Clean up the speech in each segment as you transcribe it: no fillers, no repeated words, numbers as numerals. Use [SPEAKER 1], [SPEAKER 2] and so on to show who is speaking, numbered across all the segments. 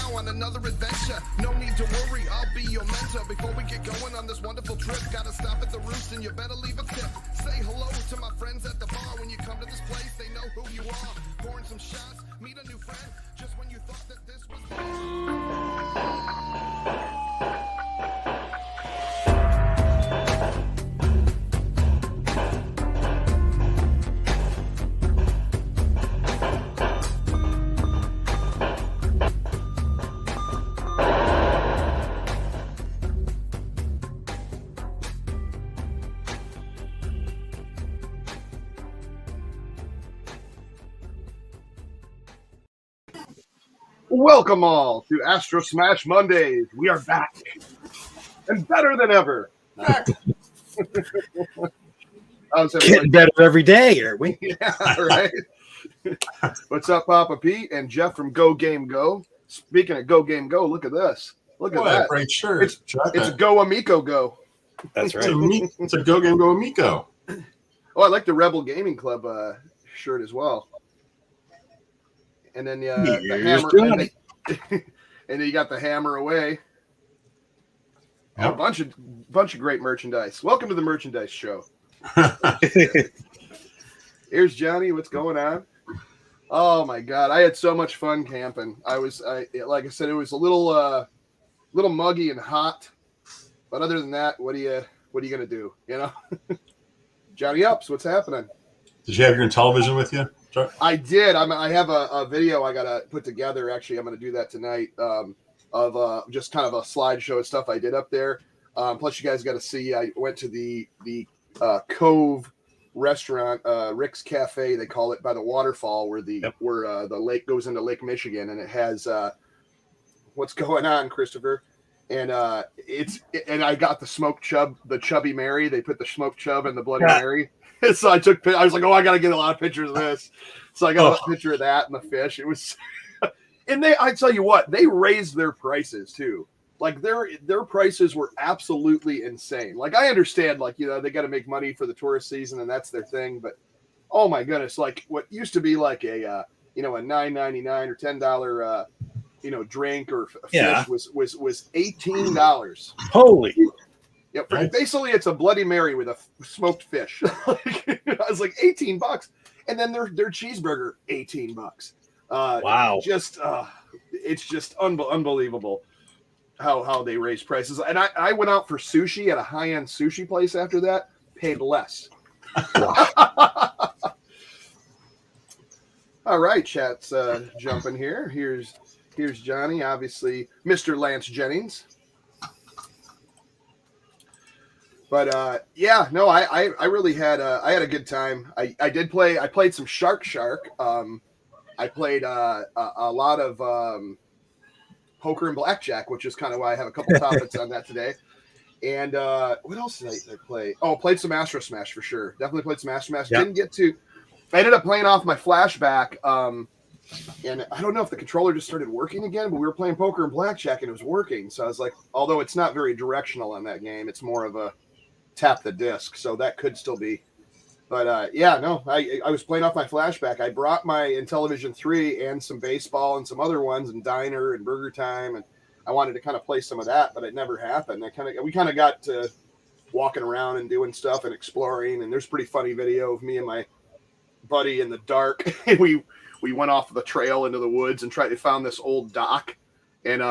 [SPEAKER 1] now on another adventure. No need to worry, I'll be your mentor. Before we get going on this wonderful trip, gotta stop at the Roost and you better leave a tip. Say hello to my friends at the bar. When you come to this place, they know who you are. Pouring some shots, meet a new friend. Just when you thought that this was
[SPEAKER 2] Welcome all to Astrosmashed Mondays. We are back and better than ever.
[SPEAKER 3] Getting better every day, aren't we?
[SPEAKER 2] Yeah, right. What's up, Papa Pete and Jeff from Go Game Go? Speaking of Go Game Go, look at this. Look at that.
[SPEAKER 4] Great shirt.
[SPEAKER 2] It's a Go Amico Go.
[SPEAKER 3] That's right.
[SPEAKER 4] It's a Go Game Go Amico.
[SPEAKER 2] Oh, I like the Rebel Gaming Club shirt as well. And then the hammer, and then you got the hammer away. Yep. A bunch of great merchandise. Welcome to the merchandise show. Here's Johnny. What's going on? Oh my God, I had so much fun camping. Like I said, it was a little muggy and hot, but other than that, what are you gonna do? You know, Johnny Ups, what's happening?
[SPEAKER 4] Did you have your Intellivision with you?
[SPEAKER 2] I did. I have a video I gotta put together. Actually, I'm gonna do that tonight. Of just kind of a slideshow of stuff I did up there. Plus, you guys got to see. I went to the Cove restaurant, Rick's Cafe, they call it, by the waterfall where the lake goes into Lake Michigan, and it has what's going on, Christopher. And and I got the smoked chub, the Chubby Mary. They put the smoked chub in the Bloody Mary. So I was like, oh, I got to get a lot of pictures of this. So I got a picture of that and the fish. It was, and I tell you what, they raised their prices too. Like their prices were absolutely insane. Like I understand, like, you know, they got to make money for the tourist season and that's their thing. But oh my goodness, like what used to be like a $9.99 or $10 drink or fish was $18.
[SPEAKER 3] Holy.
[SPEAKER 2] Yep. Right. Basically, it's a Bloody Mary with a smoked fish. I was like $18, and then their cheeseburger $18.
[SPEAKER 3] Wow!
[SPEAKER 2] It's just unbelievable how they raise prices. And I went out for sushi at a high-end sushi place after that. Paid less. All right, chat's jumping here. Here's Johnny, obviously Mr. Lance Jennings. But I really had a good time. I played some Shark. I played a lot of Poker and Blackjack, which is kind of why I have a couple topics on that today. And what else did I play? Oh, played some Astrosmashed for sure. Definitely played some Astrosmashed. Yep. I ended up playing off my flashback. And I don't know if the controller just started working again, but we were playing Poker and Blackjack and it was working. So I was like, although it's not very directional on that game, it's more of a tap the disc, so that could still be. But I was playing off my flashback. I brought my Intellivision 3 and some baseball and some other ones and Diner and Burger Time, and I wanted to kind of play some of that, but it never happened. We kind of got to walking around and doing stuff and exploring, and there's a pretty funny video of me and my buddy in the dark. we went off the trail into the woods and found this old dock. And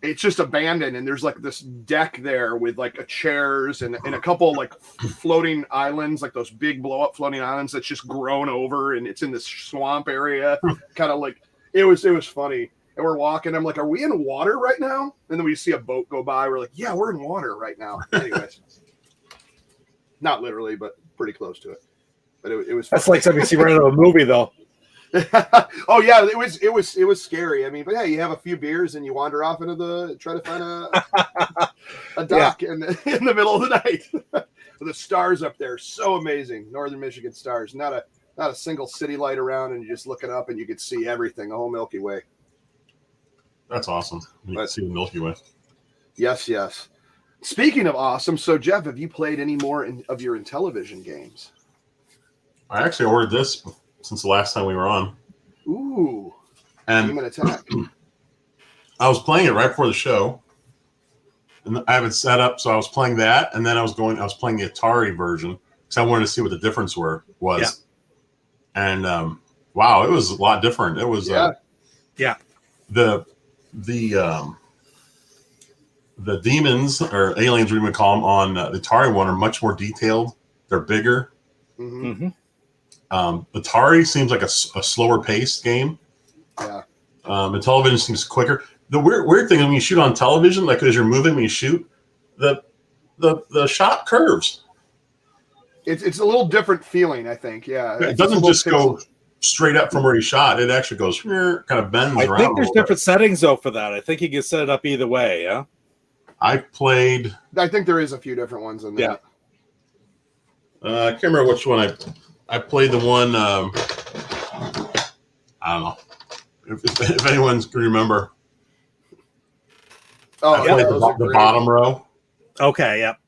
[SPEAKER 2] it's just abandoned, and there's like this deck there with like chairs and a couple like floating islands, like those big blow up floating islands that's just grown over, and it's in this swamp area. Kind of like it was funny. And we're walking. I'm like, are we in water right now? And then we see a boat go by. We're like, yeah, we're in water right now. Anyways, not literally, but pretty close to it. But it was.
[SPEAKER 3] That's like something you see right out of a movie, though.
[SPEAKER 2] Oh yeah, it was scary. I mean, but yeah, you have a few beers and you wander off into try to find a dock in the middle of the night. The stars up there, so amazing. Northern Michigan stars. Not a single city light around, and you just look it up and you could see everything, the whole Milky Way.
[SPEAKER 4] That's awesome. You can see the Milky Way.
[SPEAKER 2] Yes. Speaking of awesome, so Jeff, have you played any more of your Intellivision games?
[SPEAKER 4] I actually ordered this since the last time we were on.
[SPEAKER 2] Ooh.
[SPEAKER 4] And
[SPEAKER 2] Human Attack.
[SPEAKER 4] I was playing it right before the show, and I have it set up. So I was playing that, and then I was playing the Atari version because I wanted to see what the difference was.
[SPEAKER 3] Yeah.
[SPEAKER 4] And wow, it was a lot different. It was the demons or aliens, we would call them, on the Atari one are much more detailed. They're bigger.
[SPEAKER 2] Mm-hmm.
[SPEAKER 4] Atari seems like a slower paced game.
[SPEAKER 2] Yeah.
[SPEAKER 4] Intellivision seems quicker. The weird thing, when you shoot on television, like as you're moving, when you shoot, the shot curves.
[SPEAKER 2] It's a little different feeling, I think. Yeah.
[SPEAKER 4] It doesn't just go straight up from where you shot. It actually goes kind of bends around.
[SPEAKER 3] I think there's different settings though for that. I think you can set it up either way. Yeah.
[SPEAKER 4] I
[SPEAKER 2] think there is a few different ones in there.
[SPEAKER 4] Yeah. I can't remember which one I played. The one I don't know if anyone can remember.
[SPEAKER 2] Oh,
[SPEAKER 4] I played the bottom row.
[SPEAKER 3] Okay. Yep.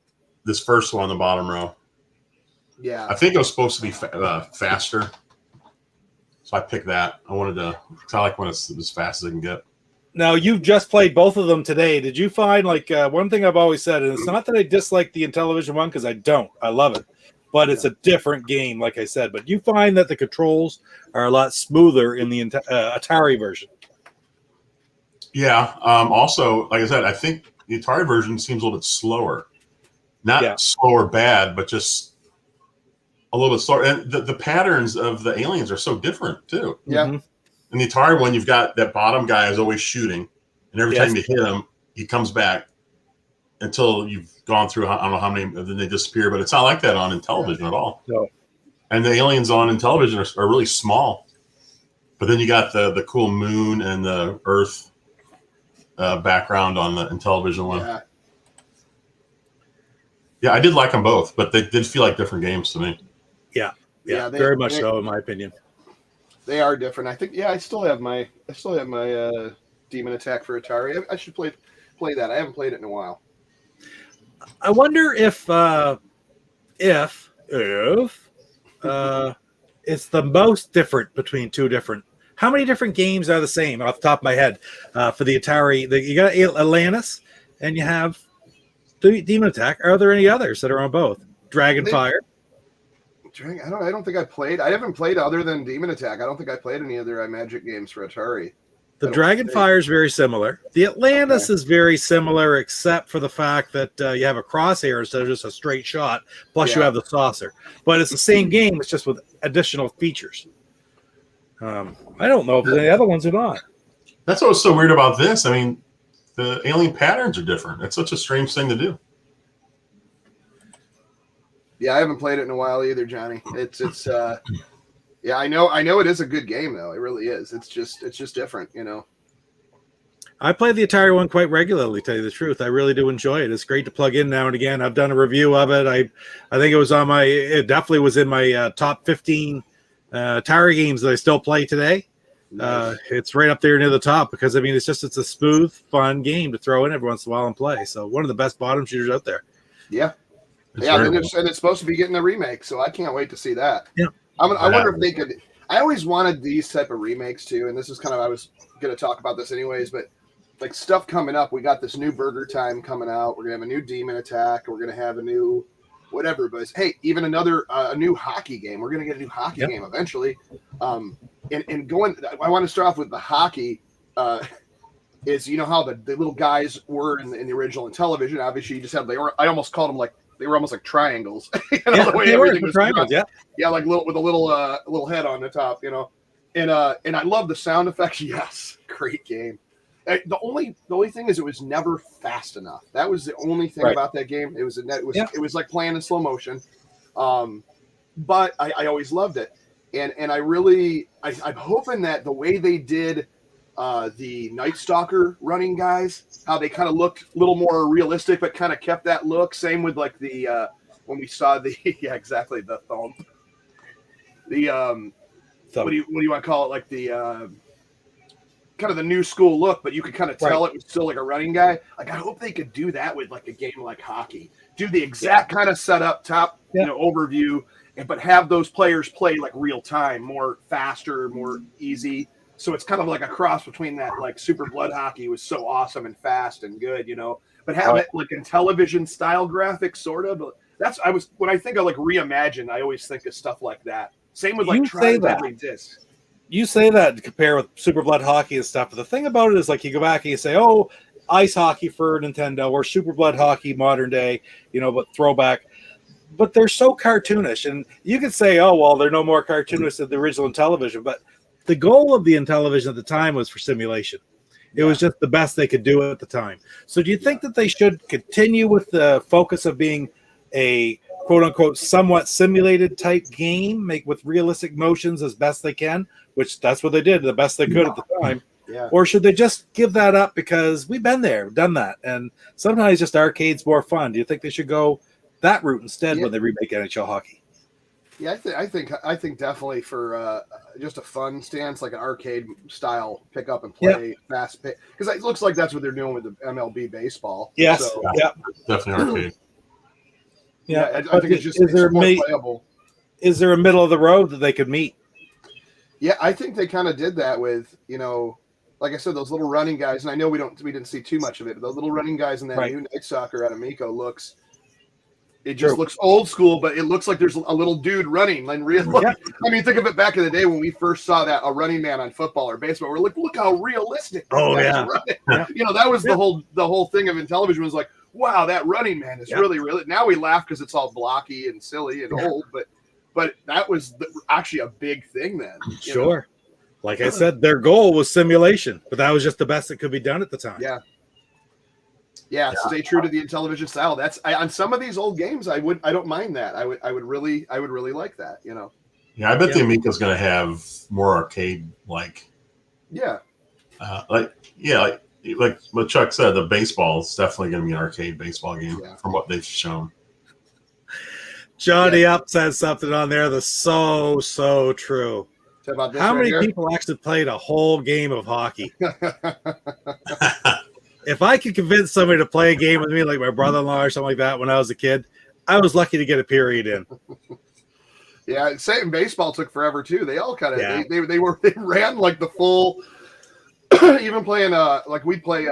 [SPEAKER 4] This first one, the bottom row.
[SPEAKER 2] Yeah.
[SPEAKER 4] I think it was supposed to be faster, so I picked that. I like when it's as fast as I can get.
[SPEAKER 3] Now, you've just played both of them today. Did you find, like, one thing I've always said, and it's not that I dislike the Intellivision one, because I don't. I love it. But it's a different game, like I said. But you find that the controls are a lot smoother in the Atari version.
[SPEAKER 4] Yeah. Also, like I said, I think the Atari version seems a little bit slower. Not slower bad, but just a little bit slower. And the patterns of the aliens are so different, too.
[SPEAKER 2] Yeah.
[SPEAKER 3] Mm-hmm.
[SPEAKER 4] In the Atari one, you've got that bottom guy is always shooting, and every time you hit him, he comes back until you've gone through, I don't know how many, then they disappear. But it's not like that on Intellivision at all.
[SPEAKER 3] No.
[SPEAKER 4] And the aliens on Intellivision are really small. But then you got the cool moon and the Earth background on the Intellivision one. Yeah, I did like them both, but they did feel like different games to me.
[SPEAKER 3] Yeah, very much so, in my opinion.
[SPEAKER 2] They are different. I think. I still have my Demon Attack for Atari. I should play that. I haven't played it in a while.
[SPEAKER 3] I wonder if it's the most different between two different. How many different games are the same off the top of my head for the Atari? You got Atlantis, and you have Demon Attack. Are there any others that are on both? Dragonfire.
[SPEAKER 2] I don't think I played. I haven't played other than Demon Attack. I don't think I played any other Magic games for Atari.
[SPEAKER 3] The Dragonfire is very similar. The Atlantis is very similar, except for the fact that you have a crosshair instead of just a straight shot. Plus, you have the saucer. But it's the same game. It's just with additional features. I don't know if there's any other ones or not.
[SPEAKER 4] That's what's so weird about this. I mean, the alien patterns are different. It's such a strange thing to do.
[SPEAKER 2] Yeah, I haven't played it in a while either, Johnny. It's I know it is a good game though. It really is. It's just different, you know.
[SPEAKER 3] I play the Atari one quite regularly, to tell you the truth. I really do enjoy it. It's great to plug in now and again. I've done a review of it. I think it definitely was in my top 15 Atari games that I still play today. Nice. It's right up there near the top because it's a smooth, fun game to throw in every once in a while and play. So one of the best bottom shooters out there.
[SPEAKER 2] Yeah. And it's supposed to be getting a remake, so I can't wait to see that.
[SPEAKER 3] Yeah.
[SPEAKER 2] I wonder if they could. I always wanted these type of remakes too, and this is kind of, I was going to talk about this anyways, but like stuff coming up, we got this new Burger Time coming out. We're going to have a new Demon Attack. We're going to have a new whatever. But hey, even a new hockey game. We're going to get a new hockey game eventually. And going, I want to start off with the hockey. Is how the little guys were in the original Intellivision. Obviously, you just had I almost called them like. They were almost like triangles. The way everything was triangles, like with a little head on the top, And I love the sound effects. Yes, great game. The only thing is it was never fast enough. That was the only thing about that game. It was like playing in slow motion. But I always loved it, and I'm hoping that the way they did. The Night Stalker running guys, how they kind of looked a little more realistic, but kind of kept that look. Same with like the when we saw the the thump. What do you want to call it? Like the kind of the new school look, but you could kind of tell it was still like a running guy. Like I hope they could do that with like a game like hockey. Do the exact kind of setup, top overview, but have those players play like real time, more faster, more easy. So it's kind of like a cross between that, like Super Blood Hockey was so awesome and fast and good, you know, but have it like Intellivision style graphics, sort of. That's when I think of like reimagined, I always think of stuff like that. Same with like Tron Deadly Discs.
[SPEAKER 3] You say that to compare with Super Blood Hockey and stuff, but the thing about it is, like, you go back and you say, oh, ice hockey for Nintendo or Super Blood Hockey modern day, you know, but throwback. But they're so cartoonish, and you could say, oh, well, they're no more cartoonish than the original Intellivision, but the goal of the Intellivision at the time was for simulation. It was just the best they could do at the time. So do you think that they should continue with the focus of being a quote-unquote somewhat simulated type game, make with realistic motions as best they can, which that's what they did, the best they could at the time?
[SPEAKER 2] Yeah.
[SPEAKER 3] Or should they just give that up because we've been there, done that, and sometimes just arcade's more fun? Do you think they should go that route instead when they remake NHL hockey?
[SPEAKER 2] Yeah, I think definitely for just a fun stance, like an arcade style pick up and play fast pick, because it looks like that's what they're doing with the MLB baseball.
[SPEAKER 3] Yes,
[SPEAKER 2] so,
[SPEAKER 4] definitely arcade.
[SPEAKER 2] I think it's just more playable.
[SPEAKER 3] Is there a middle of the road that they could meet?
[SPEAKER 2] Yeah, I think they kind of did that with, you know, like I said, those little running guys, and I know we didn't see too much of it, but the little running guys in that new Night Stalker out of Miko looks old school, but it looks like there's a little dude running. And I mean, think of it back in the day when we first saw that a running man on football or baseball. We're like, look how realistic. Running. You know, that was the whole thing of Intellivision was like, wow, that running man is really. Now we laugh because it's all blocky and silly and old, but that was actually a big thing then.
[SPEAKER 3] Sure. Like I said, their goal was simulation, but that was just the best that could be done at the time.
[SPEAKER 2] Yeah, stay true to the Intellivision style. That's on some of these old games. I don't mind that. I would really like that. You know.
[SPEAKER 4] Yeah, I bet the Amico's going to have more arcade like.
[SPEAKER 2] Yeah.
[SPEAKER 4] Like what Chuck said, the baseball is definitely going to be an arcade baseball game from what they've shown.
[SPEAKER 3] Johnny Up says something on there that's so true. How many people actually played a whole game of hockey? If I could convince somebody to play a game with me, like my brother-in-law or something like that, when I was a kid, I was lucky to get a period in.
[SPEAKER 2] Yeah, Satan baseball took forever too. They all kind of they ran like the full. Even playing like we play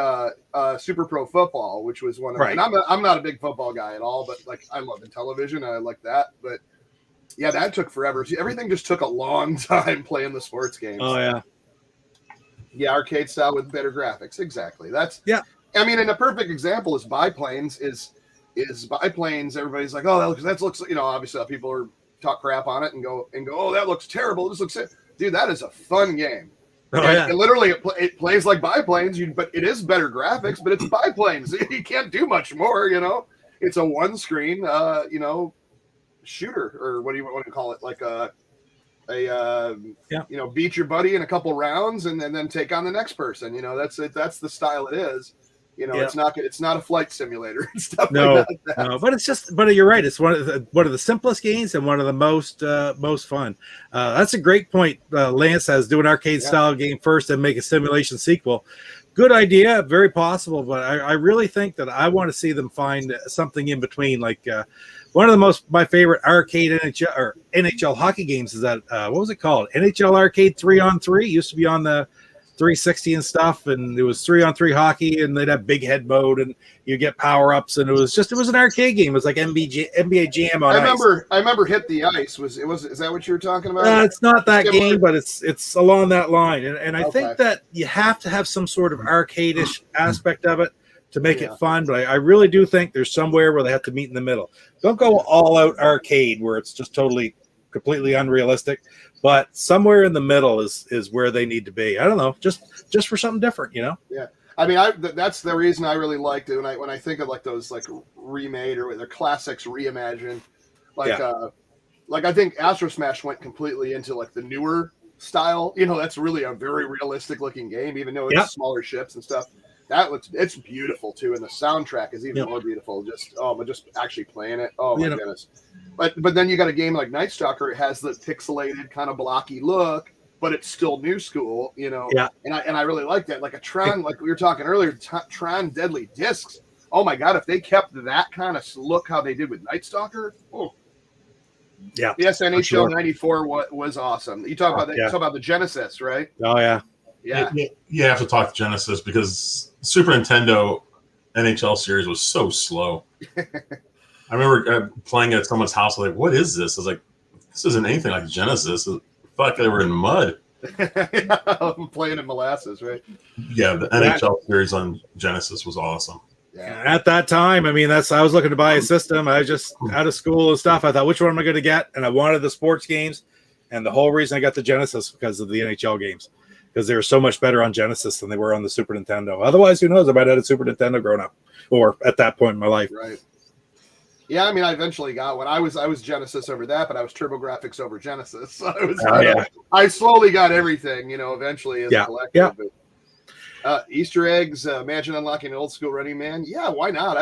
[SPEAKER 2] Super Pro football, which was one of and I'm not a big football guy at all, but like I love Intellivision, I like that, but yeah, that took forever. See, everything just took a long time playing the sports games.
[SPEAKER 3] Oh
[SPEAKER 2] yeah, arcade style with better graphics. Exactly. That's I mean, and a perfect example is biplanes. Is biplanes? Everybody's like, oh, that looks. You know, obviously people are talk crap on it and go, oh, that looks terrible. This looks dude, that is a fun game. It literally it plays like biplanes, but it is better graphics, but it's biplanes. You can't do much more, you know. It's a one screen, you know, shooter, or what do you want to call it? Like you know, beat your buddy in a couple rounds and then take on the next person. You know, that's it. That's the style it is. You know, it's not a flight simulator and stuff like that.
[SPEAKER 3] No, but you're right. It's one of the simplest games and one of the most fun. That's a great point. Lance says do an arcade style game first and make a simulation sequel. Good idea, very possible, but I really think that I want to see them find something in between. Like one of my favorite arcade NHL hockey games is that what was it called? NHL Arcade 3-on-3. Used to be on the 360 and stuff, and it was 3-on-3 hockey, and they'd have big head mode, and you get power ups, and it was an arcade game. It was like NBA Jam on ice.
[SPEAKER 2] I remember Hit the Ice. Is that what you were talking about?
[SPEAKER 3] It's not that game, but it's along that line, and I think that you have to have some sort of arcade-ish aspect of it to make it fun. But I really do think there's somewhere where they have to meet in the middle. Don't go all out arcade where it's just completely unrealistic, but somewhere in the middle is where they need to be. I don't know, just for something different, you know?
[SPEAKER 2] Yeah. I mean, that's the reason I really liked it. When I think of like those like remade or their classics reimagined, like I think Astrosmashed went completely into like the newer style. You know, that's really a very realistic looking game, even though it's smaller ships and stuff. It's beautiful too, and the soundtrack is even more beautiful. Just actually playing it. Oh my goodness! But then you got a game like Night Stalker. It has the pixelated kind of blocky look, but it's still new school. You know.
[SPEAKER 3] Yeah.
[SPEAKER 2] And I really like that. Like a Tron, like we were talking earlier, Tron Deadly Discs. Oh my God! If they kept that kind of look, how they did with Night Stalker. Oh.
[SPEAKER 3] Yeah.
[SPEAKER 2] Yes, NHL '94 was awesome. You talk about that. You talk about the Genesis, right?
[SPEAKER 3] Oh yeah.
[SPEAKER 2] Yeah.
[SPEAKER 4] You have to talk to Genesis because Super Nintendo NHL series was so slow. I remember playing at someone's house. Like, what is this? I was like, this isn't anything like Genesis. Fuck, they were in mud.
[SPEAKER 2] Playing in molasses, right?
[SPEAKER 4] Yeah, the NHL series on Genesis was awesome.
[SPEAKER 3] Yeah. At that time, I mean, I was looking to buy a system. I was just out of school and stuff. I thought, which one am I going to get? And I wanted the sports games. And the whole reason I got the Genesis because of the NHL games, because they were so much better on Genesis than they were on the Super Nintendo. Otherwise, who knows? I might have had a Super Nintendo growing up, or at that point in my life.
[SPEAKER 2] Right. Yeah, I mean, I eventually got one. I was Genesis over that, but I was TurboGrafx over Genesis. So I slowly got everything, eventually as a collector.
[SPEAKER 3] Yeah.
[SPEAKER 2] But, Easter eggs, imagine unlocking an old school Running Man. Yeah, why not?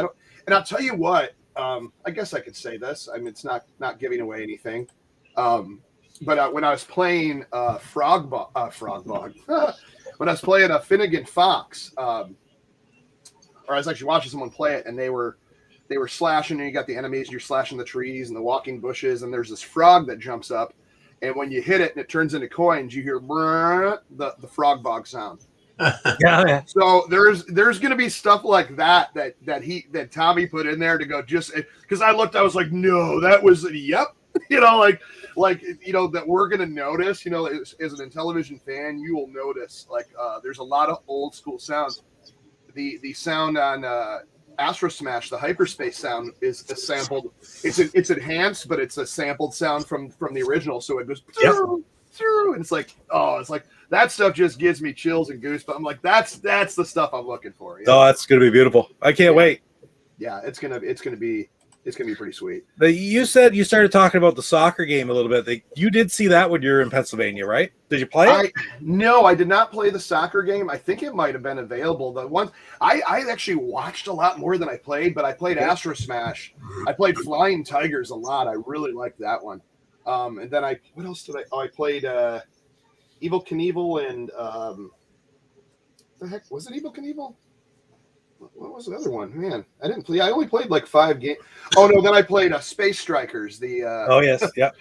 [SPEAKER 2] And I'll tell you what. I guess I could say this. I mean, it's not giving away anything. But when I was playing Frogbog, when I was playing a Finnegan Fox, or I was actually watching someone play it, and they were slashing, and you got the enemies, and you're slashing the trees and the walking bushes, and there's this frog that jumps up, and when you hit it and it turns into coins, you hear the Frogbog sound.
[SPEAKER 3] Yeah.
[SPEAKER 2] So there's going to be stuff like that Tommy put in there to go just because I looked, I was like, no, that was yep. That we're going to notice, as an Intellivision fan, you will notice there's a lot of old school sounds. The sound on Astrosmashed, the hyperspace sound is a sampled. It's enhanced, but it's a sampled sound from the original. So it goes and it's like that stuff just gives me chills and goosebumps. I'm like, that's the stuff I'm looking for.
[SPEAKER 3] Oh, that's going to be beautiful. I can't wait.
[SPEAKER 2] Yeah, it's gonna be pretty sweet.
[SPEAKER 3] You said you started talking about the soccer game a little bit. You did see that when you were in Pennsylvania, right? Did you play it?
[SPEAKER 2] No, I did not play the soccer game. I think it might have been available. The one I actually watched a lot more than I played, but I played Astrosmash. I played Flying Tigers a lot. I really liked that one. And then what else did I? Oh, I played Evil Knievel and the heck was it? Evil Knievel? What was the other one? Man, I didn't play. I only played like 5 games. Oh no, then I played Space Strikers.
[SPEAKER 3] Oh yes, yeah.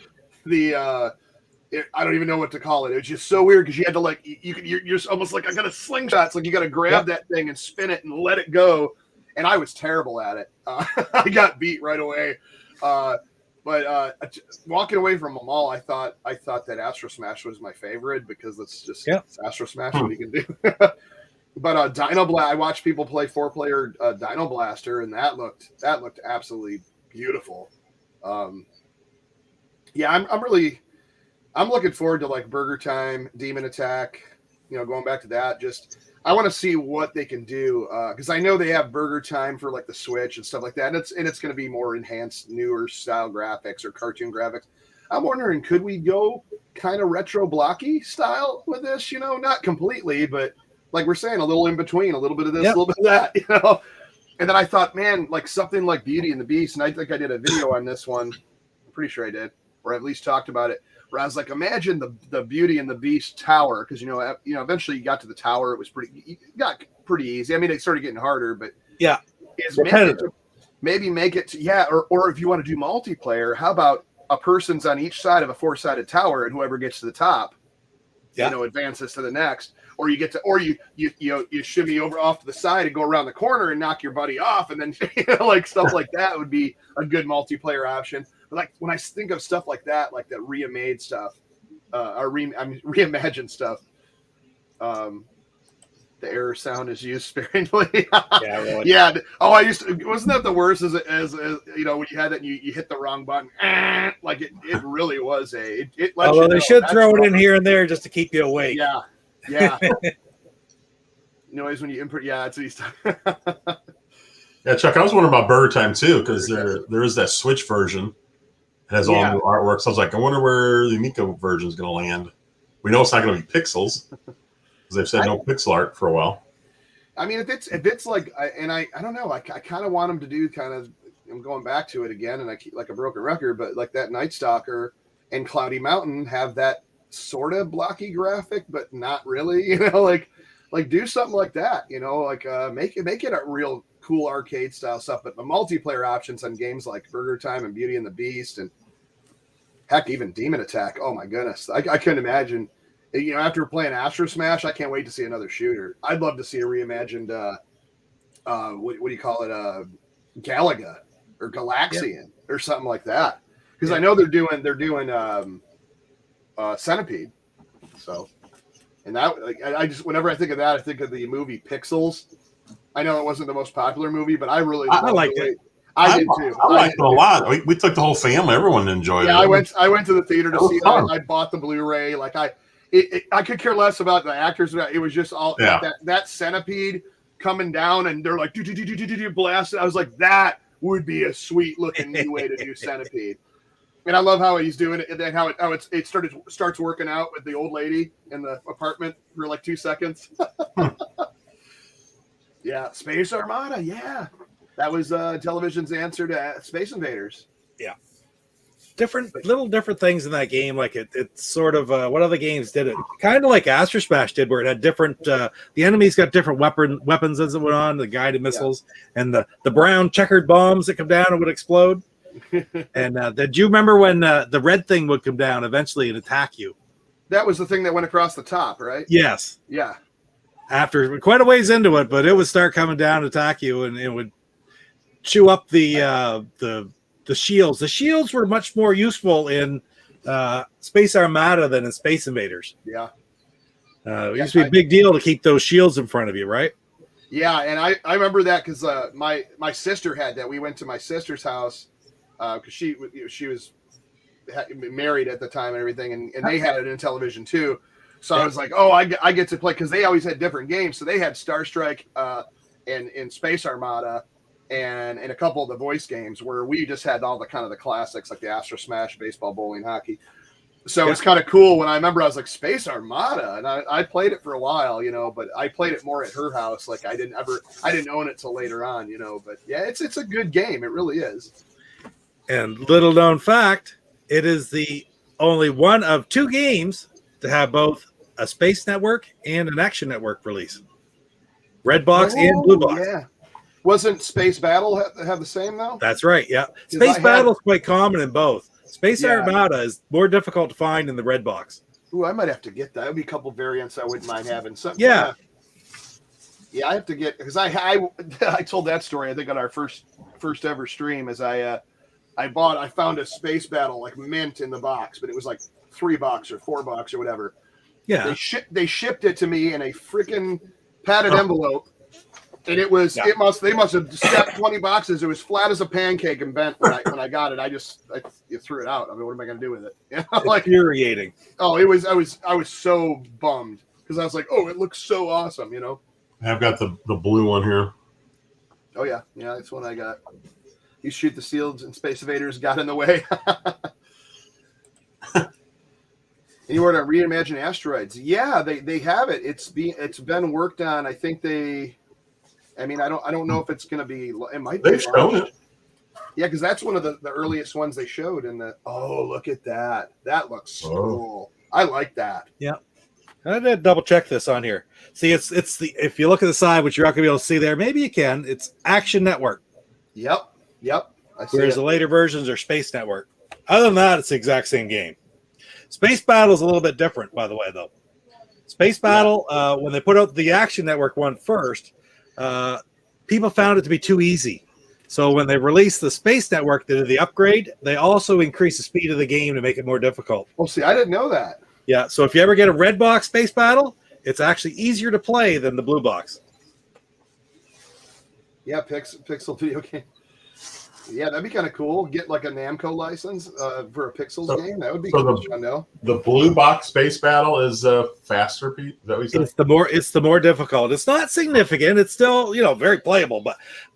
[SPEAKER 2] I don't even know what to call it. It was just so weird because you had to you're almost like I got a slingshot. It's like you got to grab that thing and spin it and let it go. And I was terrible at it. I got beat right away. But walking away from them all, I thought that Astrosmash was my favorite because it's just it's Astrosmash what you can do. But Dino Blast, I watched people play 4-player Dino Blaster, and that looked absolutely beautiful. I'm looking forward to like Burger Time, Demon Attack. Going back to that, I want to see what they can do because I know they have Burger Time for like the Switch and stuff like that, and it's going to be more enhanced, newer style graphics or cartoon graphics. I'm wondering, could we go kind of retro blocky style with this? Not completely, but like we're saying, a little in between, a little bit of this, a little bit of that, And then I thought, man, like something like Beauty and the Beast, and I think I did a video on this one. I'm pretty sure I did, or at least talked about it. Where I was like, imagine the Beauty and the Beast tower, because eventually you got to the tower. It was got pretty easy. I mean, it started getting harder, but maybe make it or if you want to do multiplayer, how about a person's on each side of a 4-sided tower, and whoever gets to the top, advances to the next. Or you get to, or you shimmy over off to the side and go around the corner and knock your buddy off, and then like stuff like that would be a good multiplayer option. But like when I think of stuff like that reimagined stuff, reimagined stuff, the error sound is used sparingly.
[SPEAKER 3] Yeah, really.
[SPEAKER 2] Yeah. Oh, wasn't that the worst? As when you had that and you hit the wrong button, like it really was
[SPEAKER 3] although they should throw it in here and there just to keep you awake.
[SPEAKER 2] Yeah. Noise when you input. Yeah, it's these.
[SPEAKER 4] Yeah, Chuck, I was wondering about Burger Time too, because there is that Switch version. It has all new artwork. So I was like, I wonder where the Amico version is going to land. We know it's not going to be pixels because they've said no pixel art for a while.
[SPEAKER 2] I mean, if it's like, and I don't know, I kind of want them to do kind of. I'm going back to it again, and I keep like a broken record, but like that Night Stalker and Cloudy Mountain have that sort of blocky graphic, but not really, like do something like that, make it a real cool arcade style stuff. But the multiplayer options on games like Burger Time and Beauty and the Beast and heck, even Demon Attack. Oh my goodness. I couldn't imagine You know, after playing Astrosmashed, I can't wait to see another shooter. I'd love to see a reimagined, what do you call it, Galaga or Galaxian or something like that. Because I know they're doing Centipede. So, and that, like, I just, whenever I think of that, I think of the movie Pixels. I know it wasn't the most popular movie, but I really
[SPEAKER 3] liked it.
[SPEAKER 2] I did too.
[SPEAKER 4] I liked it a lot. We took the whole family. Everyone enjoyed it.
[SPEAKER 2] Yeah, I went to the theater to see it. I bought the Blu-ray. Like I could care less about the actors. It was just all that centipede coming down, and they're like blast. I was like, that would be a sweet looking new way to do Centipede. And I love how he's doing it, and then how it starts working out with the old lady in the apartment for like 2 seconds. Yeah, Space Armada. Yeah, that was Intellivision's answer to Space Invaders.
[SPEAKER 3] Yeah, little different things in that game. Like it's sort of what other games did it? Kind of like Astrosmashed did, where it had different. The enemies got different weapons as it went on. The guided missiles and the brown checkered bombs that come down and would explode. And did you remember when the red thing would come down eventually and attack you?
[SPEAKER 2] That was the thing that went across the top, right?
[SPEAKER 3] Yes.
[SPEAKER 2] Yeah.
[SPEAKER 3] After quite a ways into it, but it would start coming down and attack you, and it would chew up the shields. The shields were much more useful in Space Armada than in Space Invaders.
[SPEAKER 2] Yeah.
[SPEAKER 3] It used to be a big deal to keep those shields in front of you, right?
[SPEAKER 2] Yeah, and I remember that because my sister had that. We went to my sister's house because she was married at the time and everything, and they had it in Intellivision too. So I was like, oh, I get to play, because they always had different games. So they had Star Strike and Space Armada and a couple of the voice games, where we just had all the kind of the classics like the Astrosmashed, baseball, bowling, hockey. So it's kind of cool. When I remember, I was like, Space Armada, and I played it for a while, but I played it more at her house. Like I didn't own it till later on, But yeah, it's a good game. It really is.
[SPEAKER 3] And little known fact, it is the only one of 2 games to have both a Space Network and an Action Network release. Red Box and Blue Box.
[SPEAKER 2] Yeah. Wasn't Space Battle have the same though?
[SPEAKER 3] That's right. Yeah. Space Battle is quite common in both. Space Armada is more difficult to find in the Red Box.
[SPEAKER 2] Ooh, I might have to get that. There'd be a couple variants I wouldn't mind having.
[SPEAKER 3] Yeah.
[SPEAKER 2] Yeah, I have to get, because I told that story, I think, on our first ever stream, as I found a Space Battle like mint in the box, but it was like $3 or $4 or whatever.
[SPEAKER 3] Yeah.
[SPEAKER 2] They shipped it to me in a freaking padded envelope, and it was they must have stepped 20 boxes. It was flat as a pancake and bent when I got it. I threw it out. I mean, what am I going to do with it? Like,
[SPEAKER 3] infuriating.
[SPEAKER 2] Oh, it was. I was so bummed because I was like, oh, it looks so awesome,
[SPEAKER 4] I've got the blue one here.
[SPEAKER 2] Oh yeah, that's one I got. You shoot the shields and Space Invaders got in the way. And you were to reimagine asteroids. Yeah, they have it. It's been worked on. I think I don't know if it's going to be. It might be.
[SPEAKER 4] They've shown it.
[SPEAKER 2] Yeah, because that's one of the earliest ones they showed. Oh, look at that. That looks cool. I like that.
[SPEAKER 3] Yeah. I did double check this on here. See, it's the, if you look at the side, which you're not going to be able to see there, maybe you can. It's Action Network.
[SPEAKER 2] Yep.
[SPEAKER 3] Whereas the later versions are Space Network. Other than that, it's the exact same game. Space Battle is a little bit different, by the way, though. Space Battle, when they put out the Action Network one first, people found it to be too easy. So when they released the Space Network, they did the upgrade. They also increased the speed of the game to make it more difficult.
[SPEAKER 2] Oh, see, I didn't know that.
[SPEAKER 3] Yeah, so if you ever get a red box Space Battle, it's actually easier to play than the blue box.
[SPEAKER 2] Yeah, Pixel video game. Yeah, that'd be kind of cool. Get like a Namco license for a Pixels game. That would be cool to know.
[SPEAKER 4] The blue box Space Battle is faster, Pete. Is that what you said?
[SPEAKER 3] It's the more difficult. It's not significant. It's still very playable.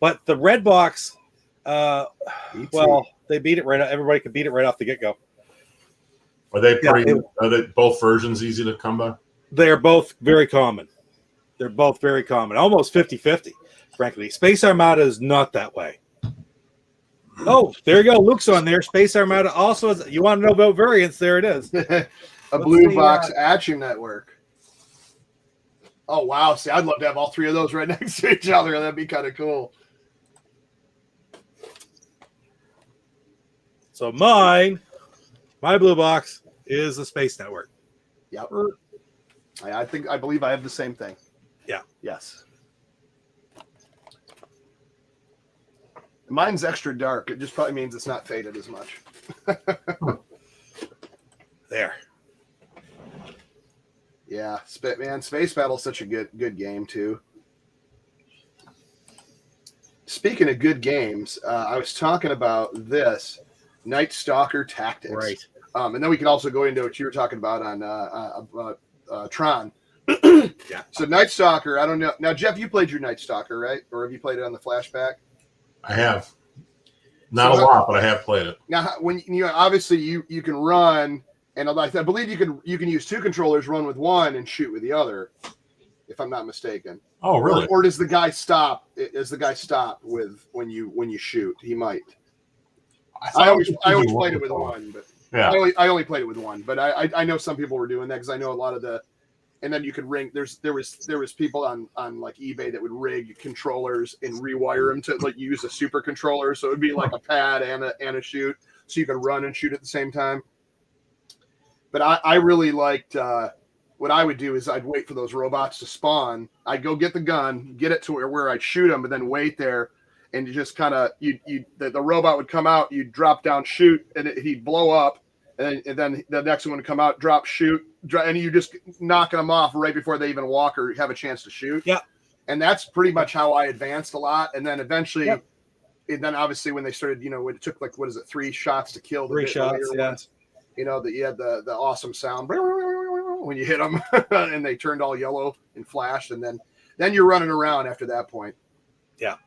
[SPEAKER 3] But the red box, they beat it right. Everybody could beat it right off the get go.
[SPEAKER 4] Are they are they both versions easy to come by?
[SPEAKER 3] They are both very common. They're both very common. Almost 50-50, frankly. Space Armada is not that way. Oh, there you go. Luke's on there. Space Armada also is. You want to know about variants? There it is.
[SPEAKER 2] A blue box Action Network. Oh, wow. See, I'd love to have all 3 of those right next to each other. That'd be kind of cool.
[SPEAKER 3] So my blue box is the Space Network.
[SPEAKER 2] Yep. I believe I have the same thing.
[SPEAKER 3] Yeah.
[SPEAKER 2] Yes. Mine's extra dark. It just probably means it's not faded as much.
[SPEAKER 3] There.
[SPEAKER 2] Yeah, man, Space Battle's such a good game too. Speaking of good games, I was talking about this Night Stalker Tactics,
[SPEAKER 3] Right?
[SPEAKER 2] And then we can also go into what you were talking about on Tron.
[SPEAKER 3] Yeah.
[SPEAKER 2] So Night Stalker, I don't know. Now, Jeff, you played your Night Stalker, right? Or have you played it on the flashback?
[SPEAKER 4] I have. Not a lot, but I have played it.
[SPEAKER 2] Now, when obviously you can run, and I believe you can use two controllers, run with one and shoot with the other, if I'm not mistaken.
[SPEAKER 4] Oh, really?
[SPEAKER 2] Or does the guy stop? Does the guy stop with when you shoot? He might. I always played it with one, but
[SPEAKER 4] yeah,
[SPEAKER 2] I only played it with one. But I know some people were doing that because I know a lot of the. And then you could ring. There was people on like eBay that would rig controllers and rewire them to like use a super controller, so it would be like a pad and a shoot, so you could run and shoot at the same time. But I really liked what I would do is I'd wait for those robots to spawn. I'd go get the gun, get it to where I'd shoot them, but then wait there, and you just kind of the robot would come out, you'd drop down, shoot, and he'd blow up. And then the next one would come out, drop, shoot, and you just knocking them off right before they even walk or have a chance to shoot.
[SPEAKER 3] Yeah.
[SPEAKER 2] And that's pretty much how I advanced a lot. And then eventually, and then obviously when they started, it took like, 3 shots to kill the
[SPEAKER 3] 3 shots, yeah.
[SPEAKER 2] ones, that you had the awesome sound when you hit them and they turned all yellow and flashed. And then you're running around after that point.
[SPEAKER 3] Yeah.